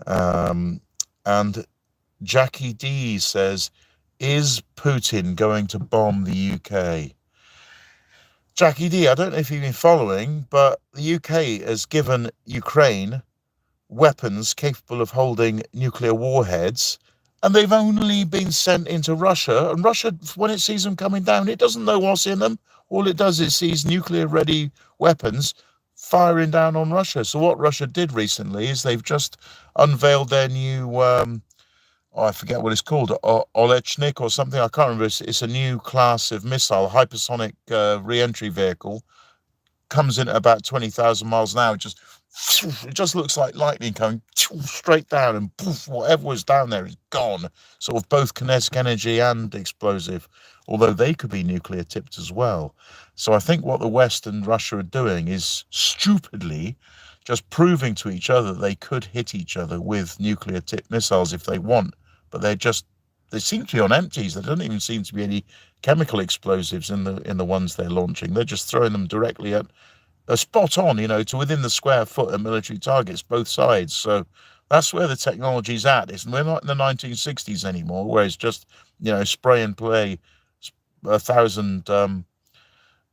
And Jackie D says, is Putin going to bomb the UK? Jackie D, I don't know if you've been following, but the UK has given Ukraine weapons capable of holding nuclear warheads, and they've only been sent into Russia. And Russia, when it sees them coming down, it doesn't know what's in them. All it does is sees nuclear-ready weapons firing down on Russia. So what Russia did recently is they've just unveiled their new, I forget what it's called, Olechnik or something. I can't remember. It's a new class of missile, hypersonic re-entry vehicle. Comes in at about 20,000 miles an hour. It just looks like lightning coming straight down, and poof, whatever was down there is gone. Sort of both kinetic energy and explosive, although they could be nuclear tipped as well. So I think what the West and Russia are doing is stupidly just proving to each other they could hit each other with nuclear tipped missiles if they want, but they seem to be on empties. There doesn't even seem to be any chemical explosives in the ones they're launching. They're just throwing them directly at spot on, to within the square foot of military targets, both sides. So that's where the technology's at. We're not in the 1960s anymore, where it's just, spray and play 1,000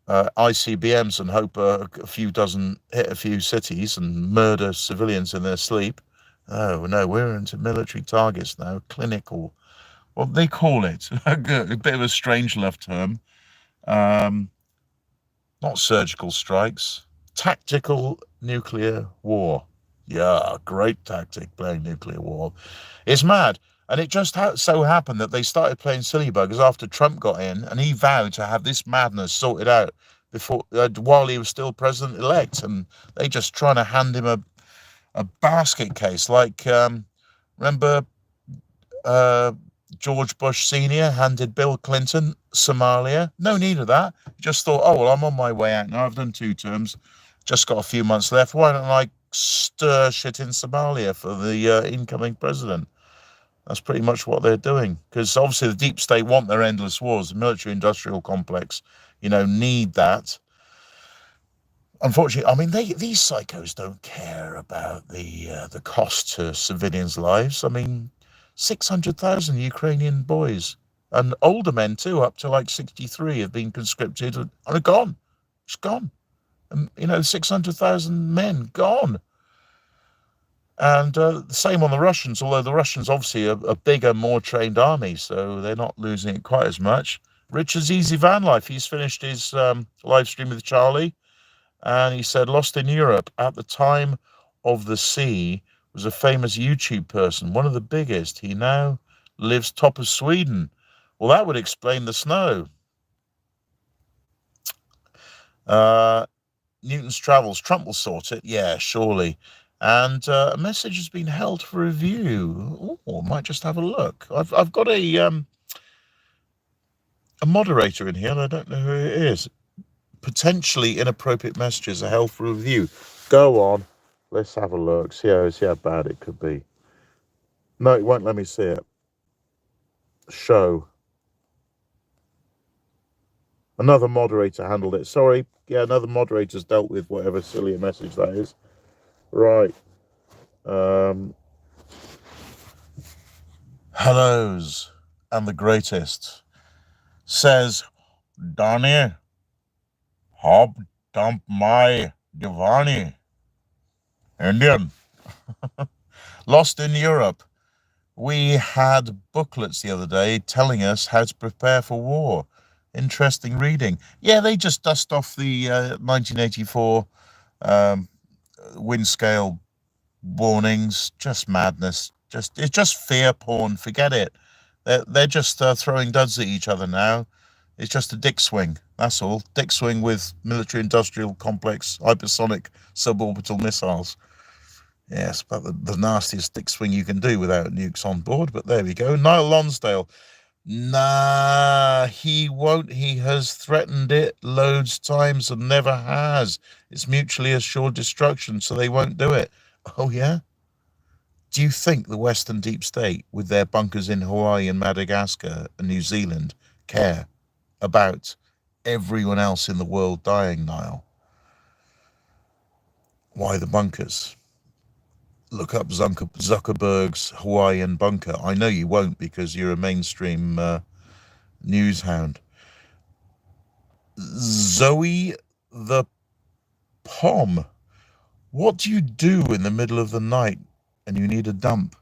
ICBMs and hope a few dozen hit a few cities and murder civilians in their sleep. Oh, no, we're into military targets now, clinical. well, they call it a bit of a strange love term. Um, not surgical strikes, tactical nuclear war. Yeah, great tactic, playing nuclear war. It's mad. And it just so happened that they started playing silly buggers after Trump got in, and he vowed to have this madness sorted out before, while he was still president-elect. And they just trying to hand him a basket case. Like, remember George Bush Sr. handed Bill Clinton Somalia? No need of that. He just thought, oh, well, I'm on my way out now. I've done 2 terms. Just got a few months left. Why don't I stir shit in Somalia for the incoming president? That's pretty much what they're doing. Because obviously the deep state want their endless wars. The military-industrial complex, need that. Unfortunately, I mean, these psychos don't care about the cost to civilians' lives. I mean, 600,000 Ukrainian boys and older men too, up to like 63, have been conscripted and are gone. It's gone. And, 600,000 men gone. And the same on the Russians, although the Russians obviously are a bigger, more trained army, so they're not losing it quite as much. Richard's Easy Van Life, he's finished his live stream with Charlie, and he said, Lost in Europe, at the time of the sea, was a famous YouTube person, one of the biggest. He now lives top of Sweden. Well, that would explain the snow. Newton's Travels, Trump will sort it. Yeah, surely. And a message has been held for review. Oh, might just have a look. I've got a moderator in here, and I don't know who it is. Potentially inappropriate messages are held for review. Go on. Let's have a look. See how bad it could be. No, it won't let me see it. Show. Another moderator handled it. Sorry. Yeah, another moderator's dealt with whatever silly message that is. Right. Hellos and the greatest. Says, Donnie, hop dump my divani. Indian. Lost in Europe. We had booklets the other day telling us how to prepare for war. Interesting reading. Yeah, they just dust off the 1984 wind scale warnings. Just madness. It's just fear porn. Forget it. They're just throwing duds at each other now. It's just a dick swing. That's all. Dick swing with military-industrial complex hypersonic suborbital missiles. Yes, but the nastiest dick swing you can do without nukes on board. But there we go. Niall Lonsdale. Nah, he won't. He has threatened it loads times and never has. It's mutually assured destruction, so they won't do it. Oh, yeah? Do you think the Western deep state, with their bunkers in Hawaii and Madagascar and New Zealand, care about everyone else in the world dying, Niall? Why the bunkers? Look up Zuckerberg's Hawaiian bunker. I know you won't because you're a mainstream news hound. Zoe the Pom. What do you do in the middle of the night and you need a dump?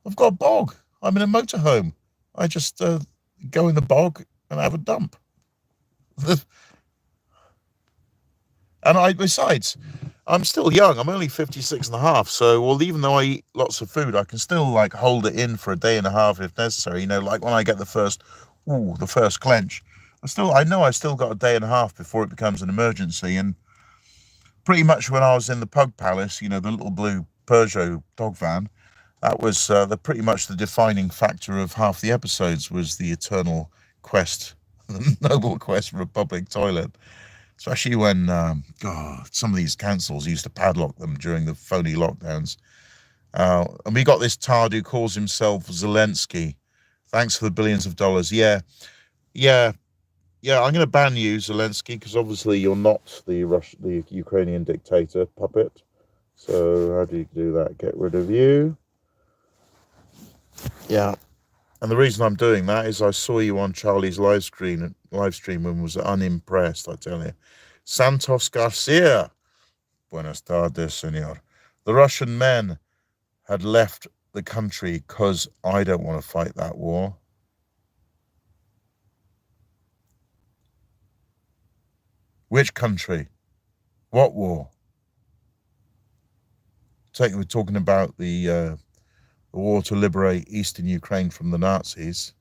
I've got a bog. I'm in a motorhome. I just go in the bog and have a dump. And besides, I'm still young. I'm only 56 and a half. So, well, even though I eat lots of food, I can still like hold it in for a day and a half if necessary. Like when I get the first clench, I know I've still got a day and a half before it becomes an emergency. And pretty much when I was in the Pug Palace, the little blue Peugeot dog van, that was pretty much the defining factor of half the episodes was the eternal quest, the noble quest for a public toilet. Especially when, some of these councils used to padlock them during the phony lockdowns. And we got this tard who calls himself Zelensky. Thanks for the billions of dollars. Yeah. I'm going to ban you, Zelensky, because obviously you're not the Ukrainian dictator puppet. So how do you do that? Get rid of you. Yeah. And the reason I'm doing that is I saw you on Charlie's live stream and was unimpressed, I tell you. Santos Garcia. Buenas tardes, senor. The Russian men had left the country because I don't want to fight that war. Which country? What war? We're talking about the war to liberate eastern Ukraine from the Nazis.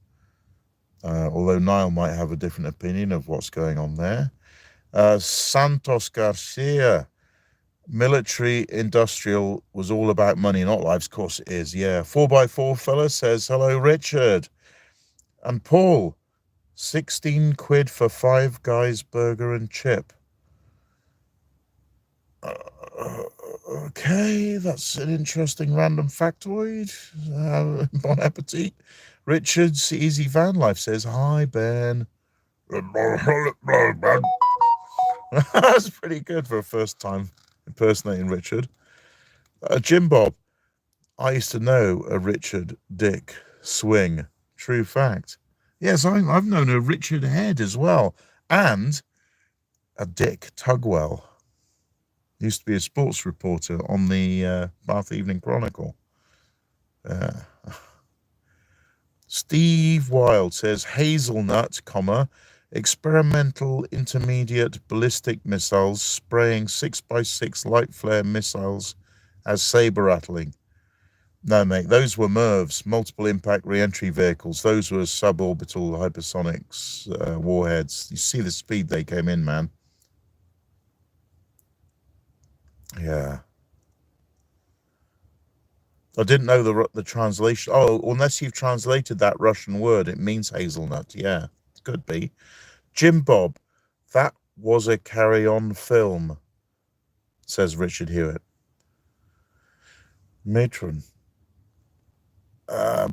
Although Niall might have a different opinion of what's going on there. Santos Garcia, military industrial was all about money, not lives. Of course it is, yeah. 4x4 fella says, hello, Richard. And Paul, 16 quid for Five Guys burger and chip. Okay, that's an interesting random factoid. Bon appetit. Richard's Easy Van Life says, hi, Ben. That's pretty good for a first time impersonating Richard. Jim Bob, I used to know a Richard Dick Swing. True fact. Yes, I've known a Richard Head as well. And a Dick Tugwell. Used to be a sports reporter on the Bath Evening Chronicle. Steve Wild says, hazelnut, experimental intermediate ballistic missiles spraying 6x6 light flare missiles as saber rattling. No, mate, those were MIRVs, multiple impact re-entry vehicles. Those were suborbital hypersonics warheads. You see the speed they came in, man. Yeah. I didn't know the translation. Oh, unless you've translated that Russian word, it means hazelnut. Yeah, it could be. Jim Bob, that was a carry-on film, says Richard Hewitt. Matron.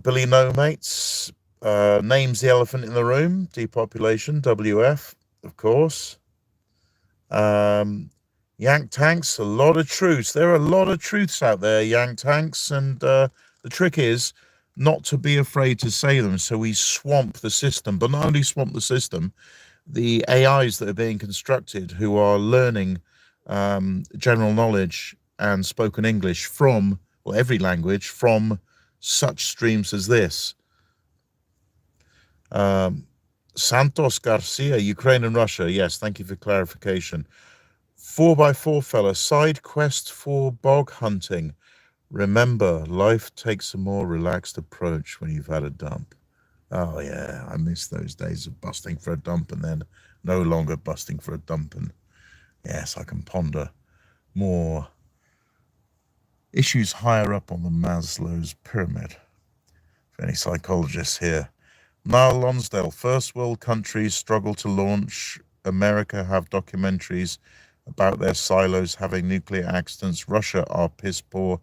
Billy No Mates, names the elephant in the room, depopulation, WF, of course. Yank Tanks, a lot of truths. There are a lot of truths out there, Yank Tanks, and the trick is not to be afraid to say them, so we swamp the system. But not only swamp the system, the AIs that are being constructed who are learning general knowledge and spoken English from, or every language, from such streams as this. Santos Garcia, Ukraine and Russia. Yes, thank you for clarification. 4x4 fella, side quest for bog hunting. Remember, life takes a more relaxed approach when you've had a dump. Oh yeah, I miss those days of busting for a dump and then no longer busting for a dump. And yes, I can ponder more issues higher up on the Maslow's pyramid. For any psychologists here. Niall Lonsdale, first world countries struggle to launch. America have documentaries about their silos having nuclear accidents. Russia are piss poor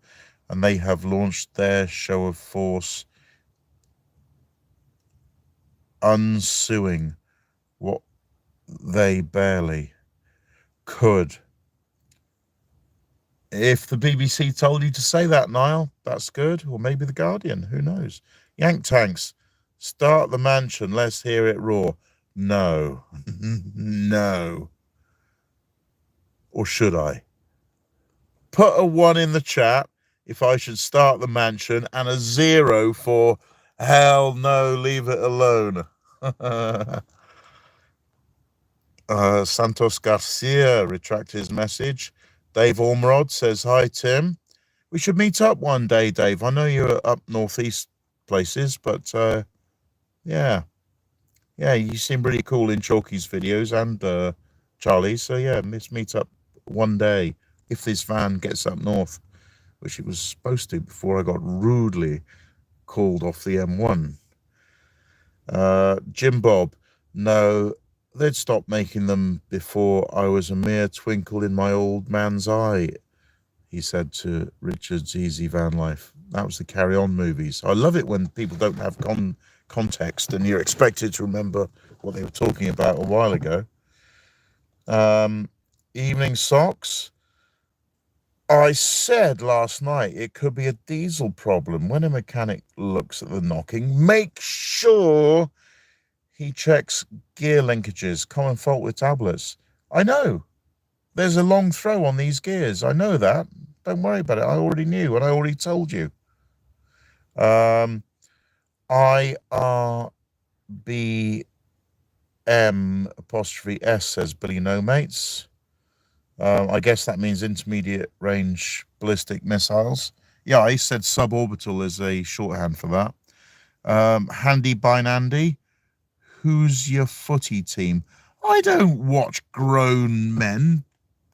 and they have launched their show of force, unsuing what they barely could. If the BBC told you to say that, Niall, that's good. Or maybe the Guardian, who knows? Yank Tanks, start the mansion, let's hear it roar. No. No. Or should I? Put a 1 in the chat if I should start the mansion and a 0 for hell no, leave it alone. Santos Garcia retracted his message. Dave Ormerod says, hi, Tim. We should meet up one day, Dave. I know you're up northeast places, but yeah, you seem really cool in Chalky's videos and Charlie's. So yeah, let's meet up one day if this van gets up north, which it was supposed to before I got rudely called off the M1. Jim Bob, no, they'd stopped making them before I was a mere twinkle in my old man's eye, he said to Richard's Easy Van Life. That was the Carry On movies. I love it when people don't have context and you're expected to remember what they were talking about a while ago. Evening Socks. I said last night it could be a diesel problem. When a mechanic looks at the knocking, make sure he checks gear linkages. Common fault with tablets. I know. There's a long throw on these gears. I know that. Don't worry about it. I already knew and I already told you. Um, IRBM''S says Billy No Mates. I guess that means intermediate range ballistic missiles. Yeah, I said suborbital is a shorthand for that. Handy by Nandy, who's your footy team? I don't watch grown men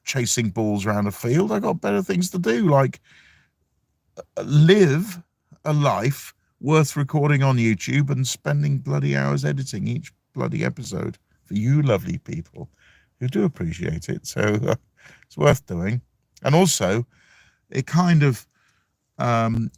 chasing balls around a field. I got better things to do, like live a life worth recording on YouTube and spending bloody hours editing each bloody episode for you lovely people who do appreciate it. So it's worth doing. And also, it kind of,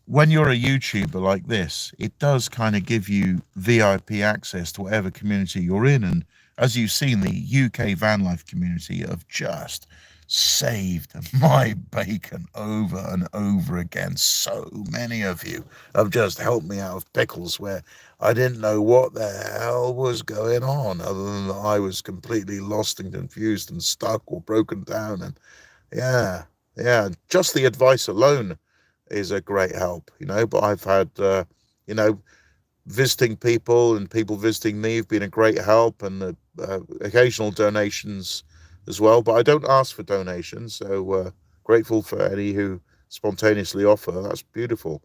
when you're a YouTuber like this, it does kind of give you VIP access to whatever community you're in. And as you've seen, the UK van life community have just saved my bacon over and over again. So many of you have just helped me out of pickles where I didn't know what the hell was going on, other than I was completely lost and confused and stuck or broken down. And yeah, just the advice alone is a great help, but I've had, visiting people and people visiting me have been a great help, and the occasional donations as well. But I don't ask for donations, so grateful for any who spontaneously offer. That's beautiful.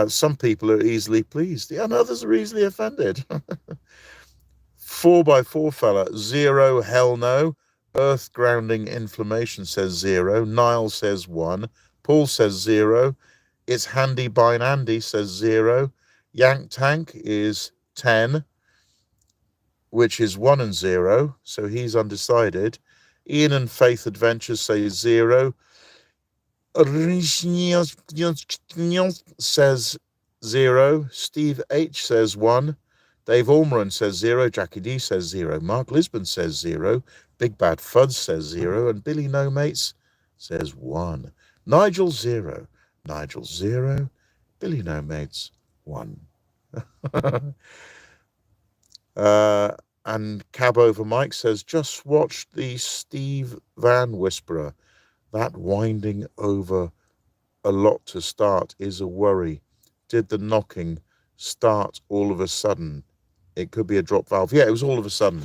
Some people are easily pleased, and others are easily offended. 4x4 fella, 0, hell no. Earth grounding inflammation says 0. Niall says 1. Paul says 0. It's handy by Andy says 0. Yank Tank is 10, which is 1 and 0, so he's undecided. Ian and Faith Adventures say 0. Says 0. Steve H says 1. Dave Ormeran says 0. Jackie D says 0. Mark Lisbon says 0. Big Bad Fudge says 0. And Billy No Mates says 1. Nigel 0. Nigel 0. Billy No Mates 1. And Cab Over Mike says, just watched the Steve Van Whisperer. That winding over a lot to start is a worry. Did the knocking start all of a sudden? It could be a drop valve. Yeah, it was all of a sudden.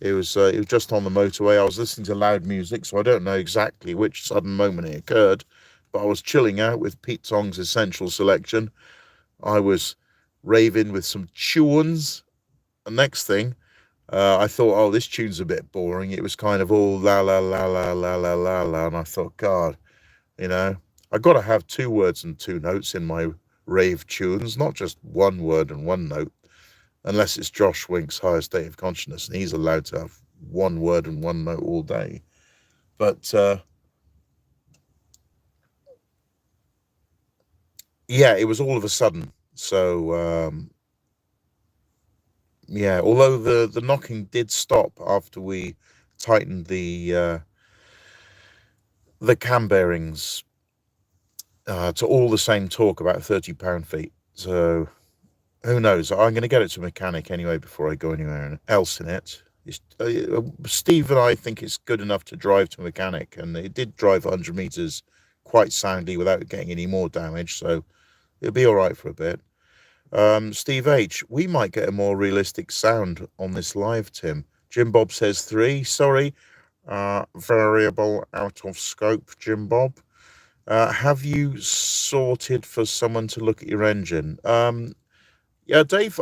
It was just on the motorway. I was listening to loud music, so I don't know exactly which sudden moment it occurred, but I was chilling out with Pete Tong's Essential Selection. I was raving with some tunes. The next thing, I thought, oh, this tune's a bit boring. It was kind of all la la la la la la la la, and I thought, God, I got to have 2 words and 2 notes in my rave tunes, not just 1 word and 1 note, unless it's Josh Wink's Higher State of Consciousness, and he's allowed to have 1 word and 1 note all day. But yeah, it was all of a sudden. So yeah, although the knocking did stop after we tightened the cam bearings to all the same torque, about 30 pound-feet. So who knows? I'm going to get it to a mechanic anyway before I go anywhere else in it. Steve and I think it's good enough to drive to a mechanic, and it did drive 100 meters quite soundly without getting any more damage, so it'll be all right for a bit. Steve H, we might get a more realistic sound on this live, Tim. Jim Bob says 3. Sorry, variable out of scope, Jim Bob. Have you sorted for someone to look at your engine? Yeah, Dave,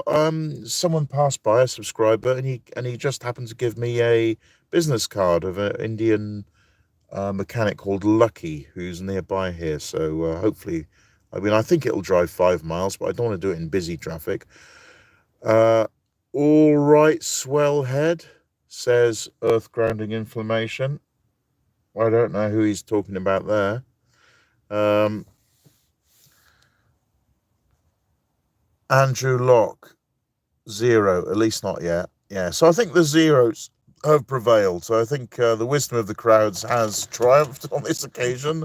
someone passed by, a subscriber, and he just happened to give me a business card of an Indian mechanic called Lucky, who's nearby here. So hopefully, I think it'll drive 5 miles, but I don't want to do it in busy traffic. All right, Swellhead says earth grounding inflammation. I don't know who he's talking about there. Andrew Locke, 0, at least not yet. Yeah, so I think the zeros have prevailed. So I think the wisdom of the crowds has triumphed on this occasion.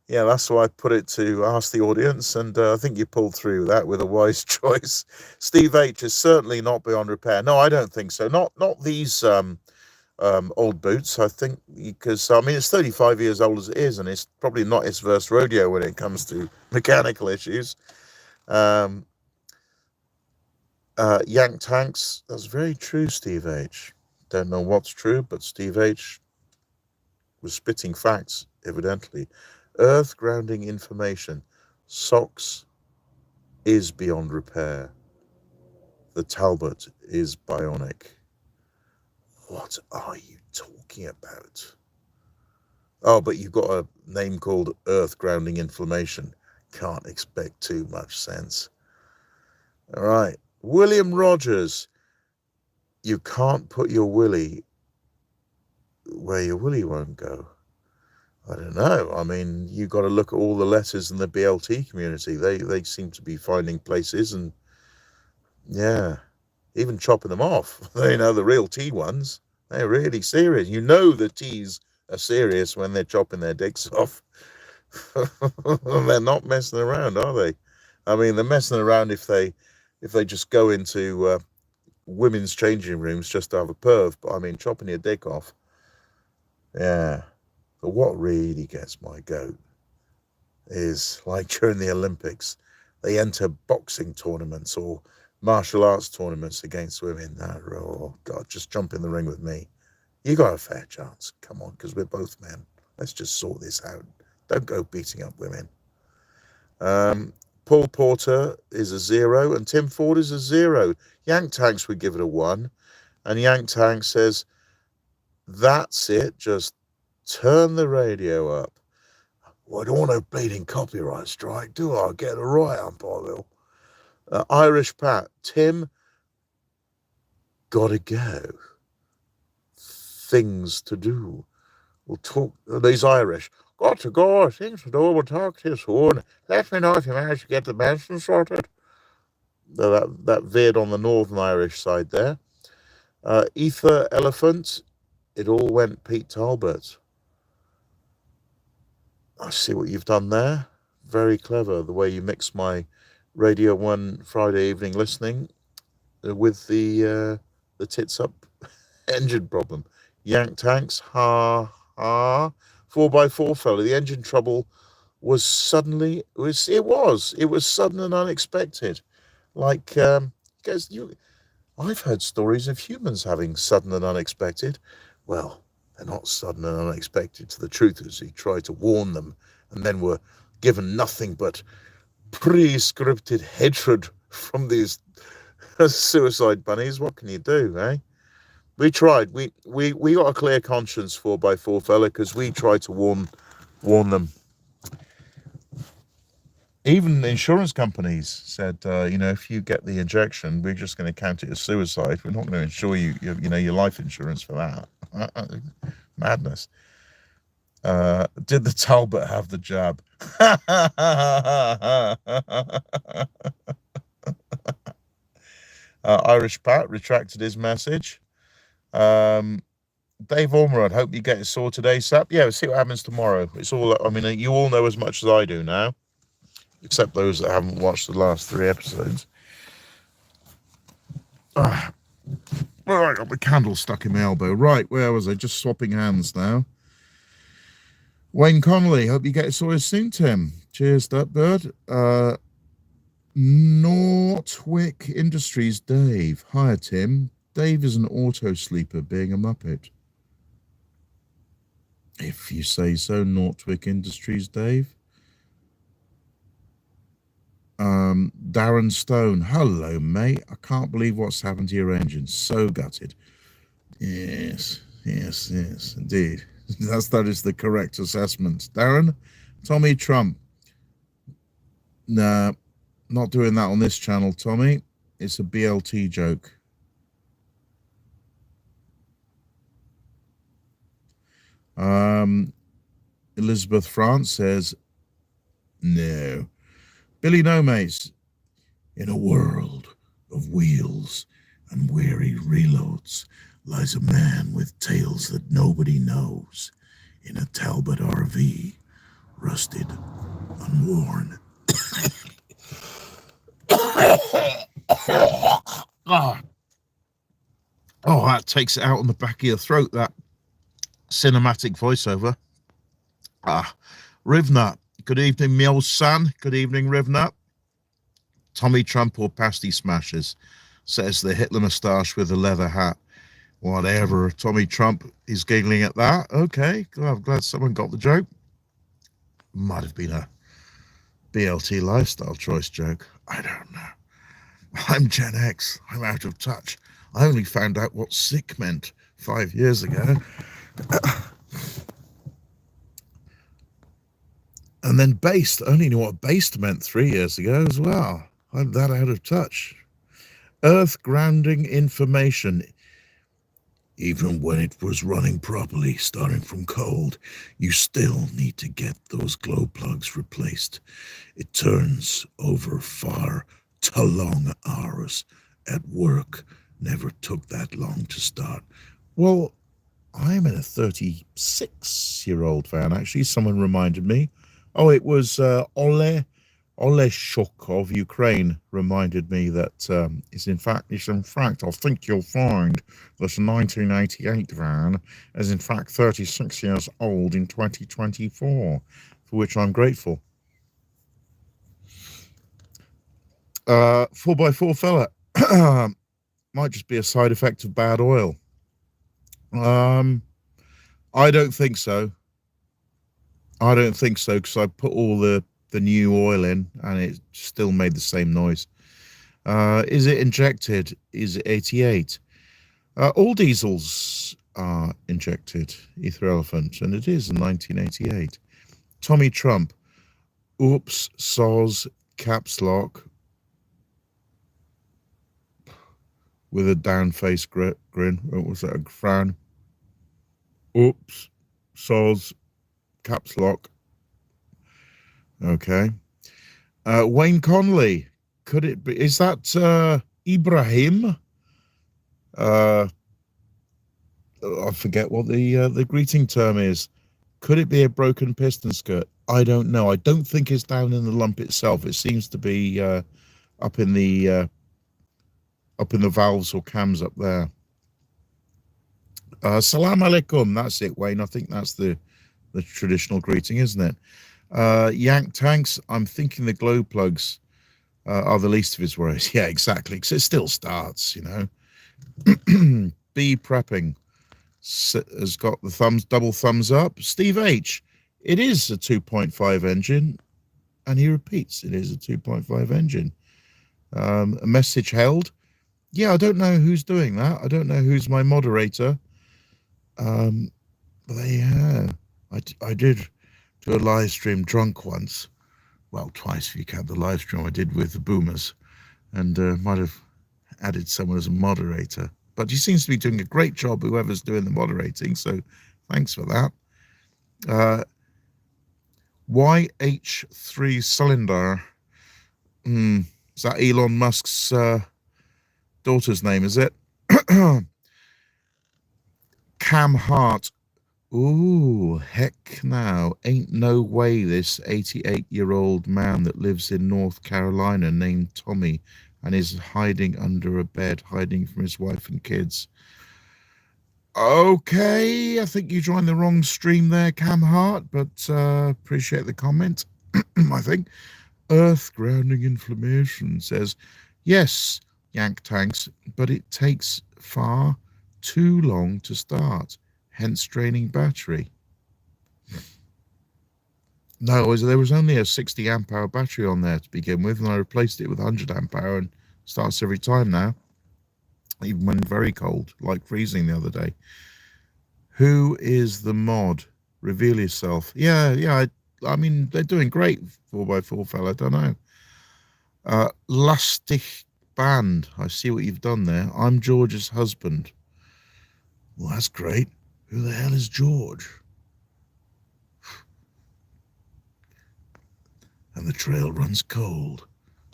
Yeah, that's why I put it to ask the audience, and I think you pulled through that with a wise choice. Steve H is certainly not beyond repair. No, I don't think so. Not these old boots, I think, because it's 35 years old as it is, and it's probably not its first rodeo when it comes to mechanical issues. Um, Yank tanks. That's very true, Steve H. Don't know what's true, but Steve H was spitting facts, evidently. Earth grounding information. Socks is beyond repair. The Talbot is bionic. What are you talking about? Oh, but you've got a name called Earth grounding inflammation. Can't expect too much sense. All right. William Rogers. You can't put your willy where your willy won't go. I don't know. I mean, you got to look at all the letters in the BLT community. They seem to be finding places, and yeah, even chopping them off. They know the real T ones. They're really serious. You know the T's are serious when they're chopping their dicks off. They're not messing around, are they? I mean, they're messing around if they just go into women's changing rooms just to have a perv. But I mean, chopping your dick off. Yeah. But what really gets my goat is, like, during the Olympics, they enter boxing tournaments or martial arts tournaments against women. Oh, God, just jump in the ring with me. You got a fair chance. Come on, because we're both men. Let's just sort this out. Don't go beating up women. Paul Porter is a 0, and Tim Ford is a 0. Yank Tanks would give it a 1. And Yank Tank says, that's it, just turn the radio up. Well, I don't want a bleeding copyright strike, do I? I'll get a right up, I will. Irish Pat, Tim, gotta go. Things to do. We'll talk. These Irish, got to go, things to do, we'll talk to you soon. Let me know if you manage to get the mansion sorted. That veered on the Northern Irish side there. Ether Elephant, it all went Pete Talbot. I see what you've done there. Very clever, the way you mix my Radio 1 Friday evening listening with the tits up engine problem. Yank Tanks, ha ha. 4x4 fella. The engine trouble was suddenly, it was sudden and unexpected. Like, guys, I've heard stories of humans having sudden and unexpected. Well, they're not sudden and unexpected to the truthers who try to warn them and then were given nothing but pre-scripted hatred from these suicide bunnies. What can you do, eh? We tried. We got a clear conscience 4x4 fella because we tried to warn them. Even insurance companies said, if you get the injection, we're just going to count it as suicide. We're not going to insure your life insurance for that. Madness. Did the Talbot have the jab? Irish Pat retracted his message. Dave Ormerod, hope you get it sorted ASAP. Yeah, we'll see what happens tomorrow. It's all, I mean, you all know as much as I do now, except those that haven't watched the last 3 episodes. I got the candle stuck in my elbow. Right, where was I? Just swapping hands now. Wayne Connolly, hope you get it sorted soon, Tim. Cheers, that bird. Nortwick Industries, Dave. Hi, Tim. Dave is an auto sleeper being a muppet. If you say so, Nortwick Industries, Dave. Darren Stone, hello, mate. I can't believe what's happened to your engine. So gutted. Yes, indeed. That is the correct assessment. Darren, Tommy Trump. Nah, not doing that on this channel, Tommy. It's a BLT joke. Elizabeth France says, no. Billy Nomace, in a world of wheels and weary reloads lies a man with tales that nobody knows in a Talbot RV, rusted, unworn. Oh, that takes it out on the back of your throat, that cinematic voiceover. Rivna, good evening, me old son. Good evening, Rivna. Tommy Trump or Pasty Smashers, says the Hitler moustache with a leather hat. Whatever. Tommy Trump is giggling at that. Okay, I'm glad someone got the joke. Might have been a BLT lifestyle choice joke. I don't know. I'm Gen X. I'm out of touch. I only found out what sick meant 5 years ago. And then based. I only knew what based meant 3 years ago as well. I'm that out of touch. Earth grounding information. Even when it was running properly, starting from cold, you still need to get those glow plugs replaced. It turns over far too long hours at work. Never took that long to start. Well, I'm a 36-year-old fan, actually. Someone reminded me. Oh, it was Oleshuk of Ukraine reminded me that it's in fact, I think you'll find this 1988 van is in fact 36 years old in 2024, for which I'm grateful. 4x4 fella. Might just be a side effect of bad oil. I don't think so. Because I put all the new oil in and it still made the same noise. Is it injected? Is it 88? All diesels are injected, Ether Elephant, and it is in 1988. Tommy Trump. Oops, soz, caps lock, with a down face grin. What was that, a frown? Oops, soz, caps lock. Okay. Wayne Conley. Could it be? Is that Ibrahim? I forget what the greeting term is. Could it be a broken piston skirt? I don't know. I don't think it's down in the lump itself. It seems to be up in the valves or cams up there. Salam alaikum. That's it, Wayne. I think that's the traditional greeting, isn't it? Yank tanks. I'm thinking the glow plugs are the least of his worries. Yeah, exactly. Because it still starts, you know. B prepping has got the double thumbs up. Steve H. It is a 2.5 engine, and he repeats it is a 2.5 engine. A message held. Yeah, I don't know who's doing that. I don't know who's my moderator. But yeah, I did do a live stream drunk once. Well, twice if you count the live stream I did with the Boomers, and might have added someone as a moderator. But he seems to be doing a great job, whoever's doing the moderating, so thanks for that. YH3 cylinder. Is that Elon Musk's daughter's name, is it? Cam Hart. Ooh, heck now. Ain't no way this 88-year-old man that lives in North Carolina named Tommy and is hiding under a bed, hiding from his wife and kids. Okay, I think you joined the wrong stream there, Cam Hart, but appreciate the comment. I think Earth grounding inflammation says, yes, Yank tanks, but it takes far too long to start, hence draining battery. No, there was only a 60 amp hour battery on there to begin with, and I replaced it with 100 amp hour and starts every time now, even when very cold, like freezing the other day. Who is the mod? Reveal yourself. Yeah, I mean, they're doing great, 4x4 fella, I don't know. Lustig Band, I see what you've done there. I'm George's husband. Well, that's great. Who the hell is George? And the trail runs cold.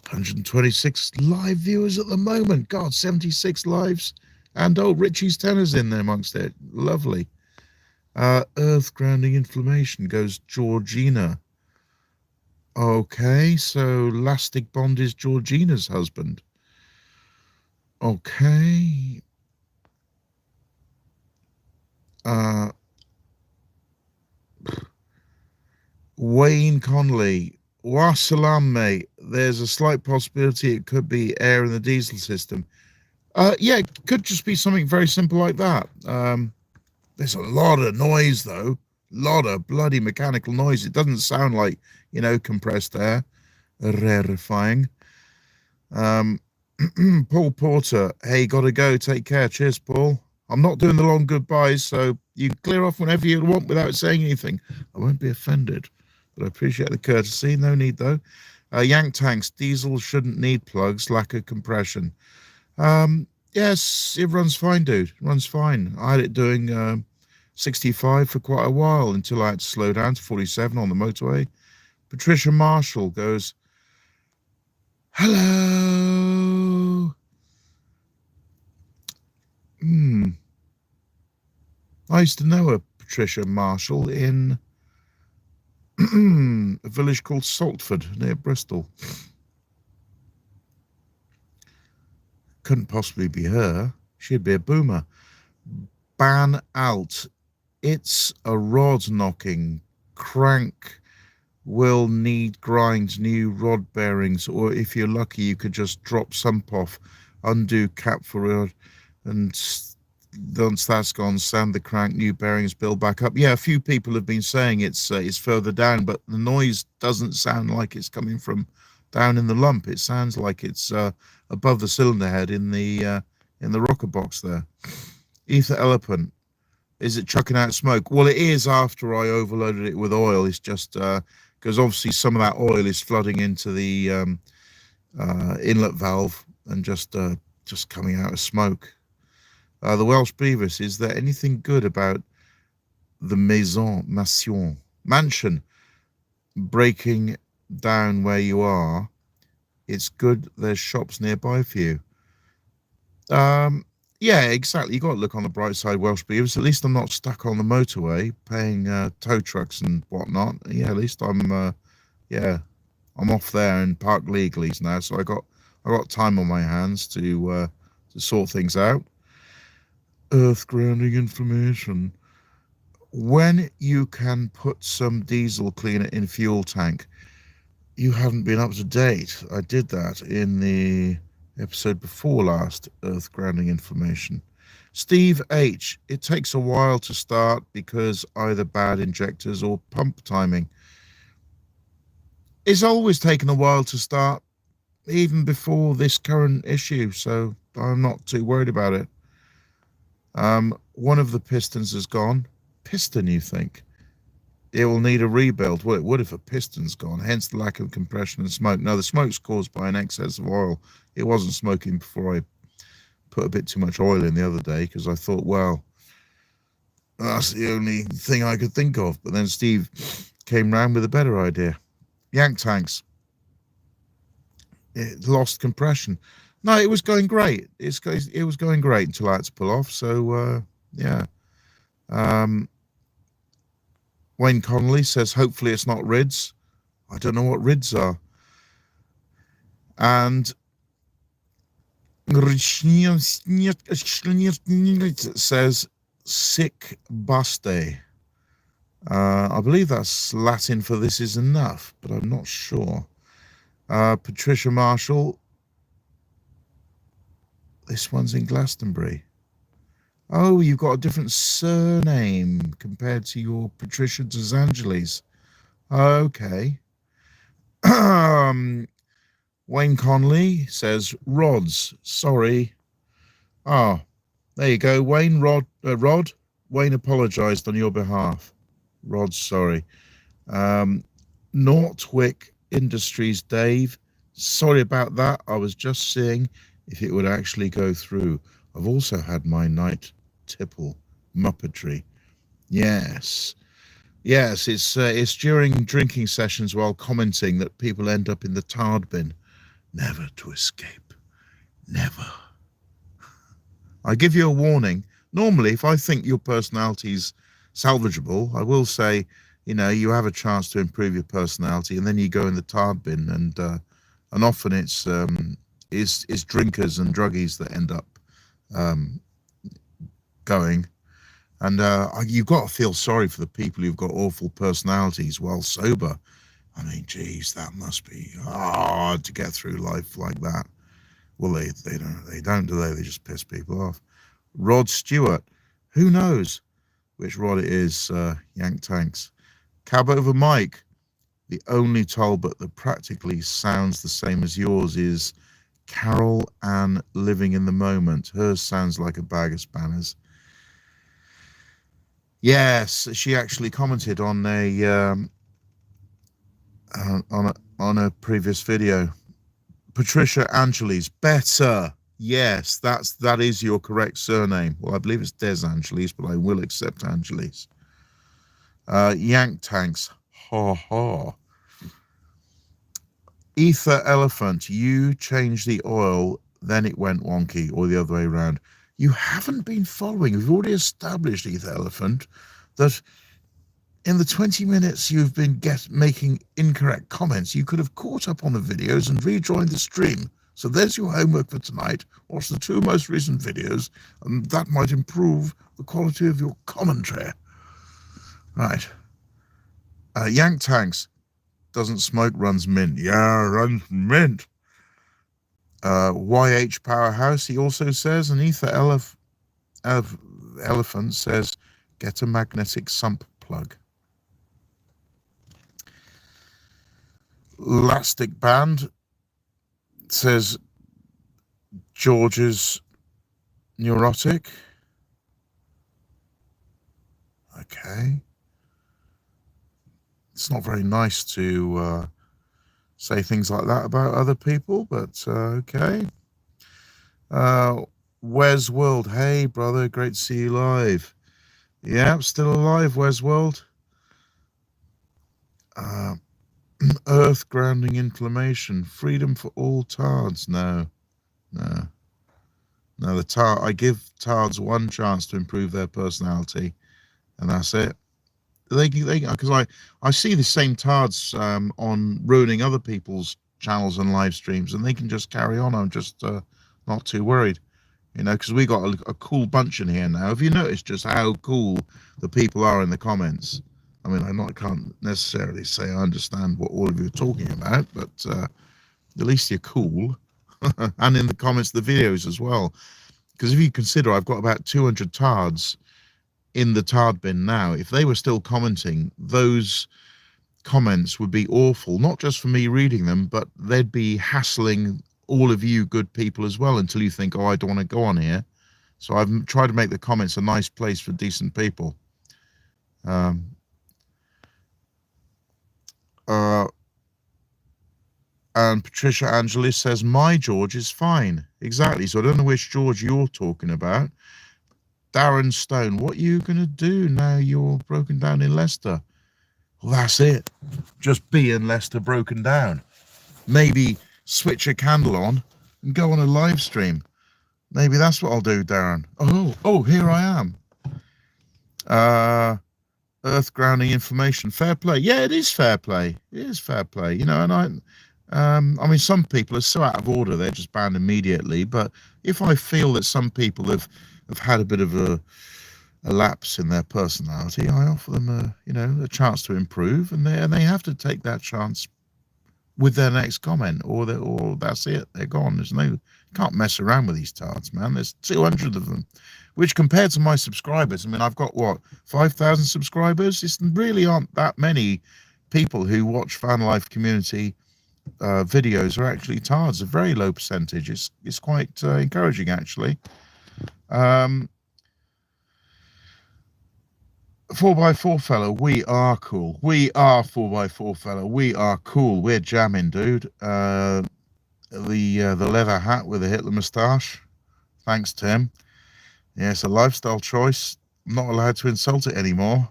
126 live viewers at the moment. God, 76 lives. And oh, Richie's Tenors in there amongst it. Lovely. Earth grounding inflammation goes Georgina. Okay, so Lustig Bond is Georgina's husband. Okay. Wayne Conley. Wassalam, mate. There's a slight possibility it could be air in the diesel system. Yeah, it could just be something very simple like that. There's a lot of noise, though. Lot of bloody mechanical noise. It doesn't sound like, compressed air. Rarefying. Paul Porter. Hey, gotta go. Take care. Cheers, Paul. I'm not doing the long goodbyes, so you clear off whenever you want without saying anything. I won't be offended, but I appreciate the courtesy. No need, though. Yank tanks. Diesel shouldn't need plugs. Lack of compression. Yes, it runs fine, dude. It runs fine. I had it doing 65 for quite a while until I had to slow down to 47 on the motorway. Patricia Marshall goes, hello. I used to know a Patricia Marshall in a village called Saltford near Bristol. Couldn't possibly be her. She'd be a boomer. Ban out. It's a rod knocking. Crank will need grind new rod bearings, or if you're lucky, you could just drop sump off, undo cap for rod, and once that's gone, sand the crank, new bearings, build back up. Yeah, a few people have been saying it's further down, but the noise doesn't sound like it's coming from down in the lump. It sounds like it's above the cylinder head in the rocker box there. Ether Elephant, is it chucking out smoke? Well, it is after I overloaded it with oil. It's just because obviously some of that oil is flooding into the inlet valve and just coming out of smoke. The Welsh Beavis, is there anything good about the mansion breaking down where you are? It's good there's shops nearby for you. Yeah, exactly. You got to look on the bright side, Welsh Beavers. At least I'm not stuck on the motorway paying tow trucks and whatnot. Yeah, at least I'm off there and parked legally now. So I got time on my hands to sort things out. Earth grounding information. When you can put some diesel cleaner in fuel tank, you haven't been up to date. I did that in the episode before last, earth grounding information. Steve H, it takes a while to start because either bad injectors or pump timing. It's always taken a while to start, even before this current issue, so I'm not too worried about it. One of the pistons has gone. Piston, you think? It will need a rebuild. Well, it would if a piston's gone, hence the lack of compression and smoke. No, the smoke's caused by an excess of oil. It wasn't smoking before I put a bit too much oil in the other day because I thought, well, that's the only thing I could think of. But then Steve came round with a better idea. Yank tanks. It lost compression. No, it was going great. It was going great until I had to pull off. So, yeah. Wayne Connolly says, hopefully it's not RIDS. I don't know what RIDS are. And says, sic buste. I believe that's Latin for this is enough, but I'm not sure. Patricia Marshall. This one's in Glastonbury. Oh, you've got a different surname compared to your Patricia DeSangelis. Okay. Wayne Conley says, rods, sorry. Oh, there you go. Wayne, Rod, Wayne apologised on your behalf. Rod, sorry. Nortwick Industries, Dave. Sorry about that. I was just seeing if it would actually go through. I've also had my night tipple muppetry. Yes, it's during drinking sessions while commenting that people end up in the tard bin. Never to escape. Never. I give you a warning. Normally, if I think your personality's salvageable, I will say, you have a chance to improve your personality, and then you go in the tard bin, and often it's drinkers and druggies that end up going. And you've got to feel sorry for the people who've got awful personalities while sober, I mean, geez, that must be hard to get through life like that. Well, they don't, do they? They just piss people off. Rod Stewart, who knows which Rod it is? Yank Tanks. Cab over Mike. The only Talbot that practically sounds the same as yours is Carol Ann Living in the Moment. Hers sounds like a bag of spanners. Yes, she actually commented on a previous video. Patricia Angeles, better. Yes, that is your correct surname. Well, I believe it's Des Angeles, but I will accept Angeles. Yank Tanks, ha ha. Ether Elephant, you changed the oil, then it went wonky, or the other way around. You haven't been following. We've already established, Ether Elephant, that in the 20 minutes you've been making incorrect comments, you could have caught up on the videos and rejoined the stream. So there's your homework for tonight. Watch the 2 most recent videos, and that might improve the quality of your commentary. Right. Yank Tanks, doesn't smoke, runs mint. Yeah, runs mint. YH Powerhouse, he also says, and Ether Elephant says, get a magnetic sump plug. Elastic Band says, George's neurotic. Okay. It's not very nice to say things like that about other people, but okay. Wes World, hey brother, great to see you live. Yeah, still alive, Wes World. Earth grounding inflammation, freedom for all tards. No. I give tards one chance to improve their personality, and that's it. They because I see the same tards on ruining other people's channels and live streams, and they can just carry on. I'm just not too worried, because we got a cool bunch in here now. Have you noticed just how cool the people are in the comments? I mean, I can't necessarily say I understand what all of you are talking about, but at least you're cool. And in the comments, the videos as well. Because if you consider, I've got about 200 tards in the tard bin now. If they were still commenting, those comments would be awful, not just for me reading them, but they'd be hassling all of you good people as well until you think, oh, I don't want to go on here. So I've tried to make the comments a nice place for decent people. And Patricia Angelis says, my George is fine. Exactly. So I don't know which George you're talking about. Darren Stone, what are you going to do now you're broken down in Leicester? Well, that's it. Just be in Leicester broken down. Maybe switch a candle on and go on a live stream. Maybe that's what I'll do, Darren. Oh, here I am. Earth grounding information. Fair play. Yeah, it is fair play. It is fair play. And I mean, some people are so out of order, they're just banned immediately. But if I feel that some people have had a bit of a lapse in their personality, I offer them a chance to improve, and they have to take that chance with their next comment, or that's it, they're gone. Can't mess around with these tards, man. There's 200 of them, which compared to my subscribers, I mean, I've got 5,000 subscribers. It really aren't that many people who watch Fan Life Community videos are actually tards. A very low percentage. It's quite encouraging, actually. 4x4 fellow, we are cool. We are 4x4 fellow. We are cool. We're jamming, dude. The leather hat with a Hitler moustache. Thanks, Tim. Yeah, it's a lifestyle choice. I'm not allowed to insult it anymore.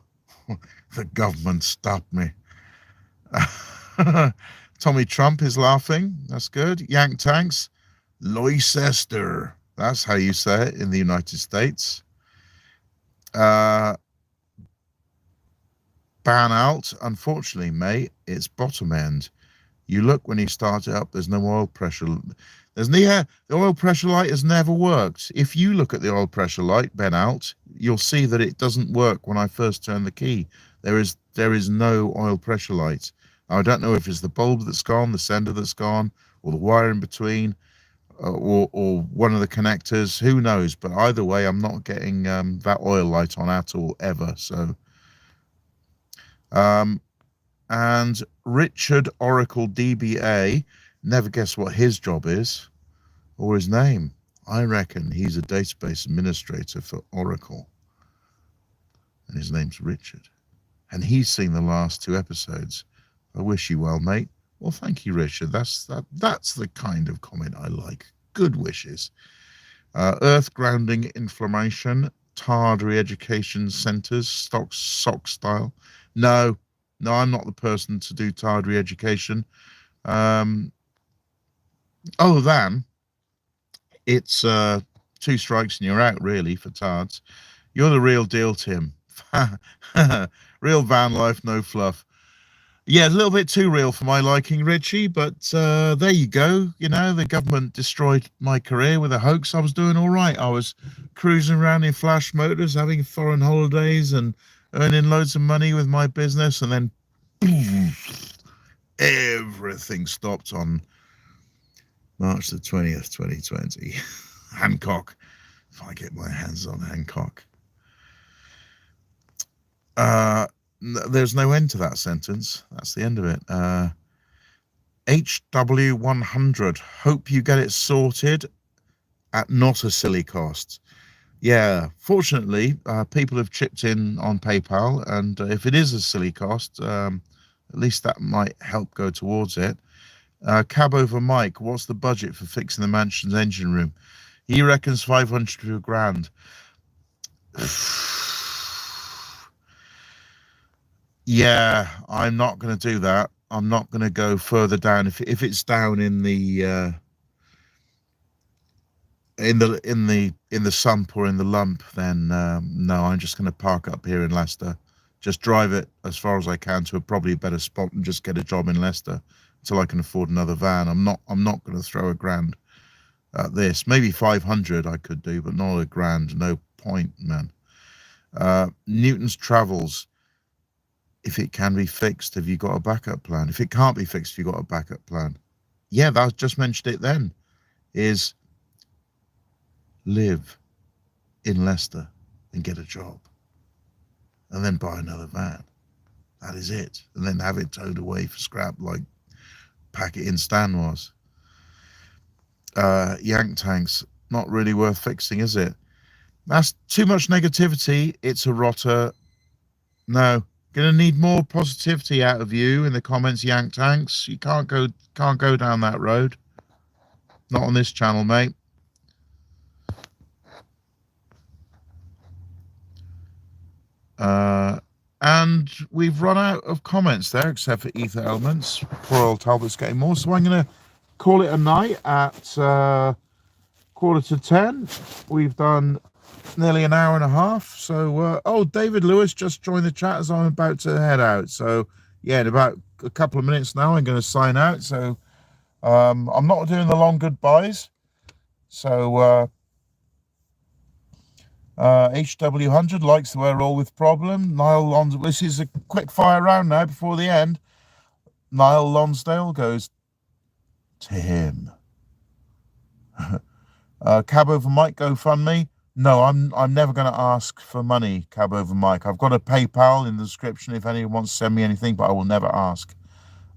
The government stopped me. Tommy Trump is laughing. That's good. Yank Tanks. Leicester. That's how you say it in the United States. Ban out. Unfortunately, mate, it's bottom end. You look when you start it up, there's no oil pressure. The oil pressure light has never worked. If you look at the oil pressure light, Ben out, you'll see that it doesn't work when I first turn the key. There is no oil pressure light. I don't know if it's the bulb that's gone, the sender that's gone, or the wire in between, or one of the connectors. Who knows? But either way, I'm not getting that oil light on at all ever. So, and Richard Oracle DBA. Never guess what his job is or his name. I reckon he's a database administrator for Oracle, and his name's Richard. And he's seen the last 2 episodes. I wish you well, mate. Well, thank you, Richard. That's the kind of comment I like. Good wishes. Earth grounding inflammation, tarred re-education centres, sock style. No, I'm not the person to do tarred re-education. Other than it's 2 strikes and you're out, really, for tards. You're the real deal, Tim. Real van life, no fluff. Yeah, a little bit too real for my liking, Richie, but there you go. You know, the government destroyed my career with a hoax. I was doing all right. I was cruising around in flash motors, having foreign holidays and earning loads of money with my business, and then everything stopped on March the 20th, 2020. Hancock, if I get my hands on Hancock. There's no end to that sentence. That's the end of it. HW100, hope you get it sorted at not a silly cost. Yeah, fortunately, people have chipped in on PayPal, and if it is a silly cost, at least that might help go towards it. Cab over Mike, what's the budget for fixing the mansion's engine room? He reckons 500 to £1,000. Yeah, I'm not going to do that. I'm not going to go further down. If it's down in the sump or in the lump, then no, I'm just going to park up here in Leicester. Just drive it as far as I can to a probably better spot and just get a job in Leicester until I can afford another van. I'm not going to throw £1,000 at this. Maybe 500 I could do, but not £1,000. No point, man. Newton's Travels. If it can be fixed, have you got a backup plan? If it can't be fixed, have you got a backup plan? Yeah, I just mentioned it then. Is live in Leicester and get a job. And then buy another van. That is it. And then have it towed away for scrap like Packet in Stan was. Yank tanks, not really worth fixing, is it? That's too much negativity. It's a rotter. No. Gonna need more positivity out of you in the comments, Yank Tanks. You can't go down that road. Not on this channel, mate. And we've run out of comments there, except for Ether Elements. Poor old Talbot's getting more, so I'm gonna call it a night at 9:45. We've done nearly an hour and a half. So, David Lewis just joined the chat as I'm about to head out. So, yeah, in about a couple of minutes now, I'm going to sign out. So, I'm not doing the long goodbyes. So, HW100 likes the way I roll with problem. Niall this is a quick fire round now before the end. Niall Lonsdale goes to him. Cab over Mike GoFundMe. No, I'm never going to ask for money, Cab over Mike. I've got a PayPal in the description if anyone wants to send me anything, but I will never ask.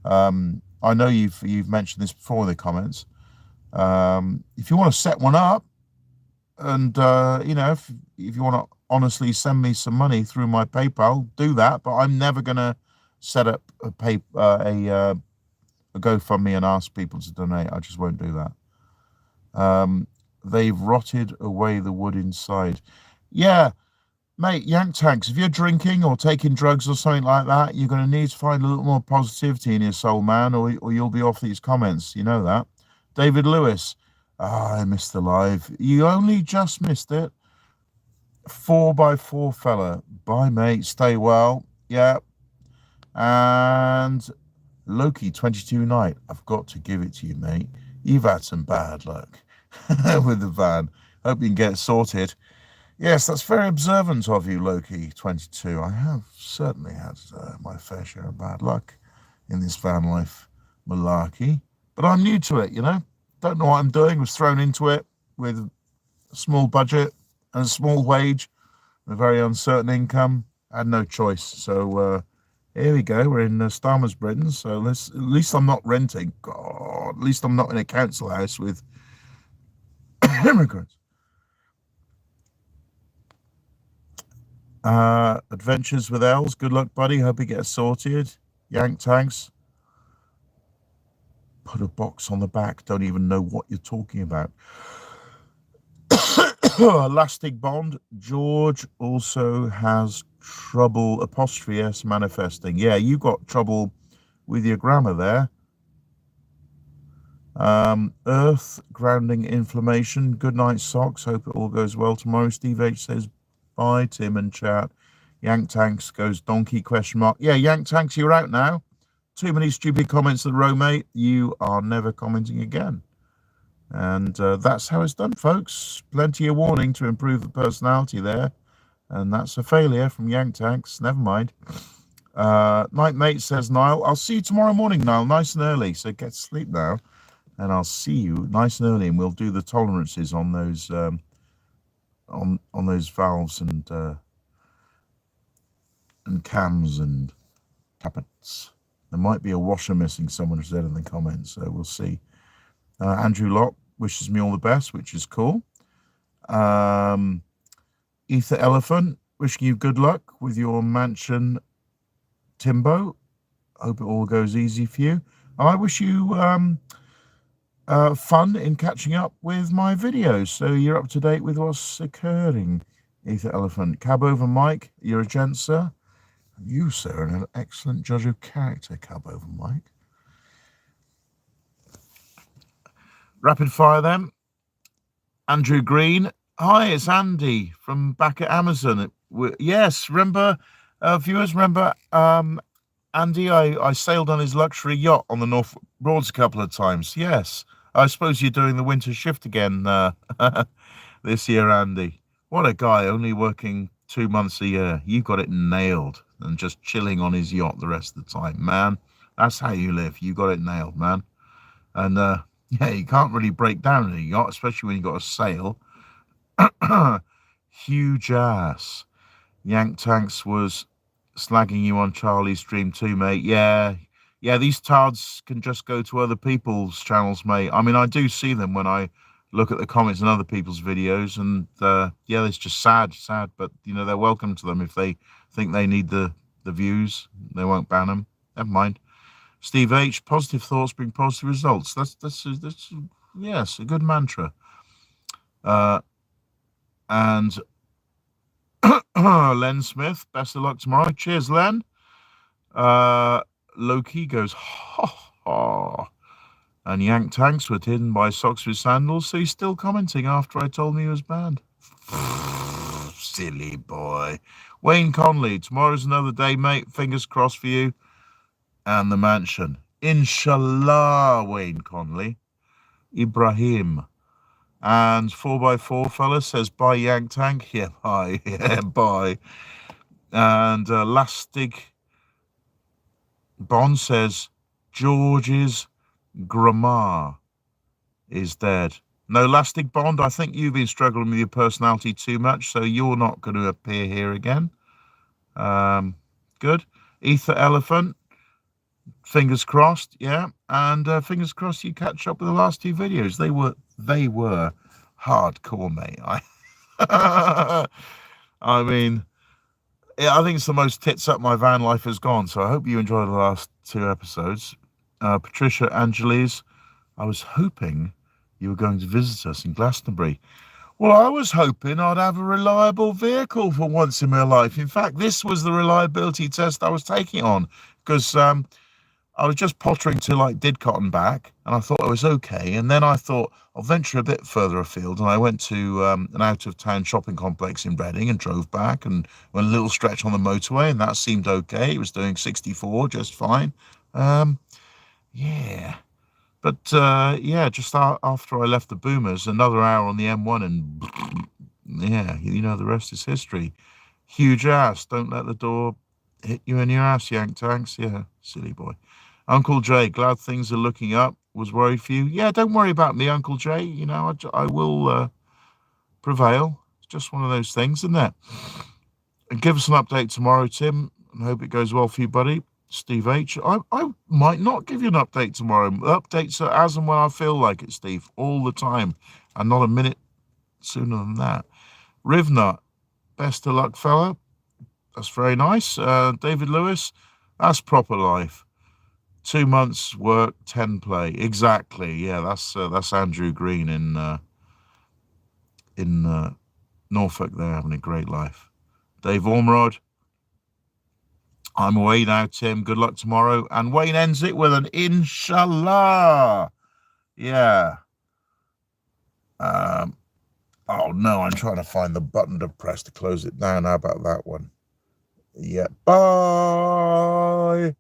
I know you've mentioned this before in the comments. If you want to set one up, and if you want to honestly send me some money through my PayPal, do that. But I'm never going to set up a GoFundMe and ask people to donate. I just won't do that. They've rotted away the wood inside. Yeah, mate, Yank Tanks, if you're drinking or taking drugs or something like that, you're going to need to find a little more positivity in your soul, man, or you'll be off these comments. You know that. David Lewis, I missed the live. You only just missed it. 4x4 fella. Bye, mate. Stay well. Yeah. And Loki 22 Night, I've got to give it to you, mate. You've had some bad luck with the van. Hope you can get it sorted. Yes, that's very observant of you, Loki 22. I have certainly had my fair share of bad luck in this van life malarkey. But I'm new to it, you know. Don't know what I'm doing. Was thrown into it with a small budget and a small wage, a very uncertain income. I had no choice. So here we go. We're in Starmer's Britain. So at least I'm not renting. God, at least I'm not in a council house with immigrants. Adventures with Els. Good luck, buddy. Hope you get sorted. Yank tanks. Put a box on the back. Don't even know what you're talking about. Elastic bond. George also has trouble, apostrophe S, manifesting. Yeah, you got trouble with your grammar there. Earth grounding inflammation. Good night, socks. Hope it all goes well tomorrow. Steve H says bye. Tim and chat. Yank tanks goes donkey question mark. Yeah, Yank tanks, you're out now. Too many stupid comments at row, mate. You are never commenting again. And that's how it's done, folks. Plenty of warning to improve the personality there. And that's a failure from Yank Tanks. Never mind. Night mate, says Niall. I'll see you tomorrow morning, Niall, nice and early. So get to sleep now. And I'll see you nice and early, and we'll do the tolerances on those on those valves and cams and tappets. There might be a washer missing, someone said in the comments, so we'll see. Andrew Locke wishes me all the best, which is cool. Ether Elephant, wishing you good luck with your mansion, Timbo. Hope it all goes easy for you. I wish you fun in catching up with my videos, so you're up to date with what's occurring. Ether Elephant. Cab over Mike, you're a gent, sir. You, sir, are an excellent judge of character, Cab over Mike. Rapid fire then. Andrew Green. Hi, it's Andy from back at Amazon. Yes, remember, viewers, remember Andy, I sailed on his luxury yacht on the North Broads a couple of times. Yes, I suppose you're doing the winter shift again this year, Andy. What a guy, only working 2 months a year. You got it nailed, and just chilling on his yacht the rest of the time. Man, that's how you live. You got it nailed, man. And yeah, you can't really break down in a yacht, especially when you got a sail. Huge ass. Yank Tanks was slagging you on Charlie's stream too, mate. Yeah, these tards can just go to other people's channels, mate. I mean, I do see them when I look at the comments on other people's videos, and yeah, it's just sad, but you know, they're welcome to them. If they think they need the views, they won't ban them. Never mind. Steve H, positive thoughts bring positive results. That's yes, a good mantra. And Len Smith, best of luck tomorrow. Cheers, Len. Loki goes, ha ha. And Yank Tanks were hidden by socks with sandals, so he's still commenting after I told him he was banned. Silly boy. Wayne Conley, tomorrow's another day, mate. Fingers crossed for you and the mansion. Inshallah, Wayne Conley. Ibrahim. And 4x4 fella says, bye, Yank Tank. Yeah, bye. Yeah, bye. And Lastig Bond says, George's grammar is dead. No, Lastig Bond, I think you've been struggling with your personality too much, so you're not going to appear here again. Good. Ether Elephant, fingers crossed, yeah. And fingers crossed you catch up with the last 2 videos. They were hardcore, mate. I mean, yeah, I think it's the most tits up my van life has gone. So I hope you enjoyed the last 2 episodes. Patricia Angeles, I was hoping you were going to visit us in Glastonbury. Well, I was hoping I'd have a reliable vehicle for once in my life. In fact, this was the reliability test I was taking on, because I was just pottering to like Didcot and back, and I thought I was okay. And then I thought I'll venture a bit further afield, and I went to an out-of-town shopping complex in Reading and drove back and went a little stretch on the motorway, and that seemed okay. It was doing 64 just fine. Yeah. But yeah, just after I left the Boomers, another hour on the M1, and yeah, you know, the rest is history. Huge ass. Don't let the door hit you in your ass, Yank Tanks. Yeah, silly boy. Uncle Jay, glad things are looking up. Was worried for you. Yeah, don't worry about me, Uncle Jay. You know, I will prevail. It's just one of those things, isn't it? And give us an update tomorrow, Tim. And hope it goes well for you, buddy. Steve H. I might not give you an update tomorrow. Updates are as and when I feel like it, Steve, all the time, and not a minute sooner than that. Rivnut, best of luck, fella. That's very nice. David Lewis, that's proper life. 2 months work, 10 play. Exactly. Yeah, that's Andrew Green in Norfolk. They're having a great life. Dave Ormerod, I'm away now, Tim. Good luck tomorrow. And Wayne ends it with an inshallah. Yeah. Oh no, I'm trying to find the button to press to close it down. How about that one? Yeah. Bye.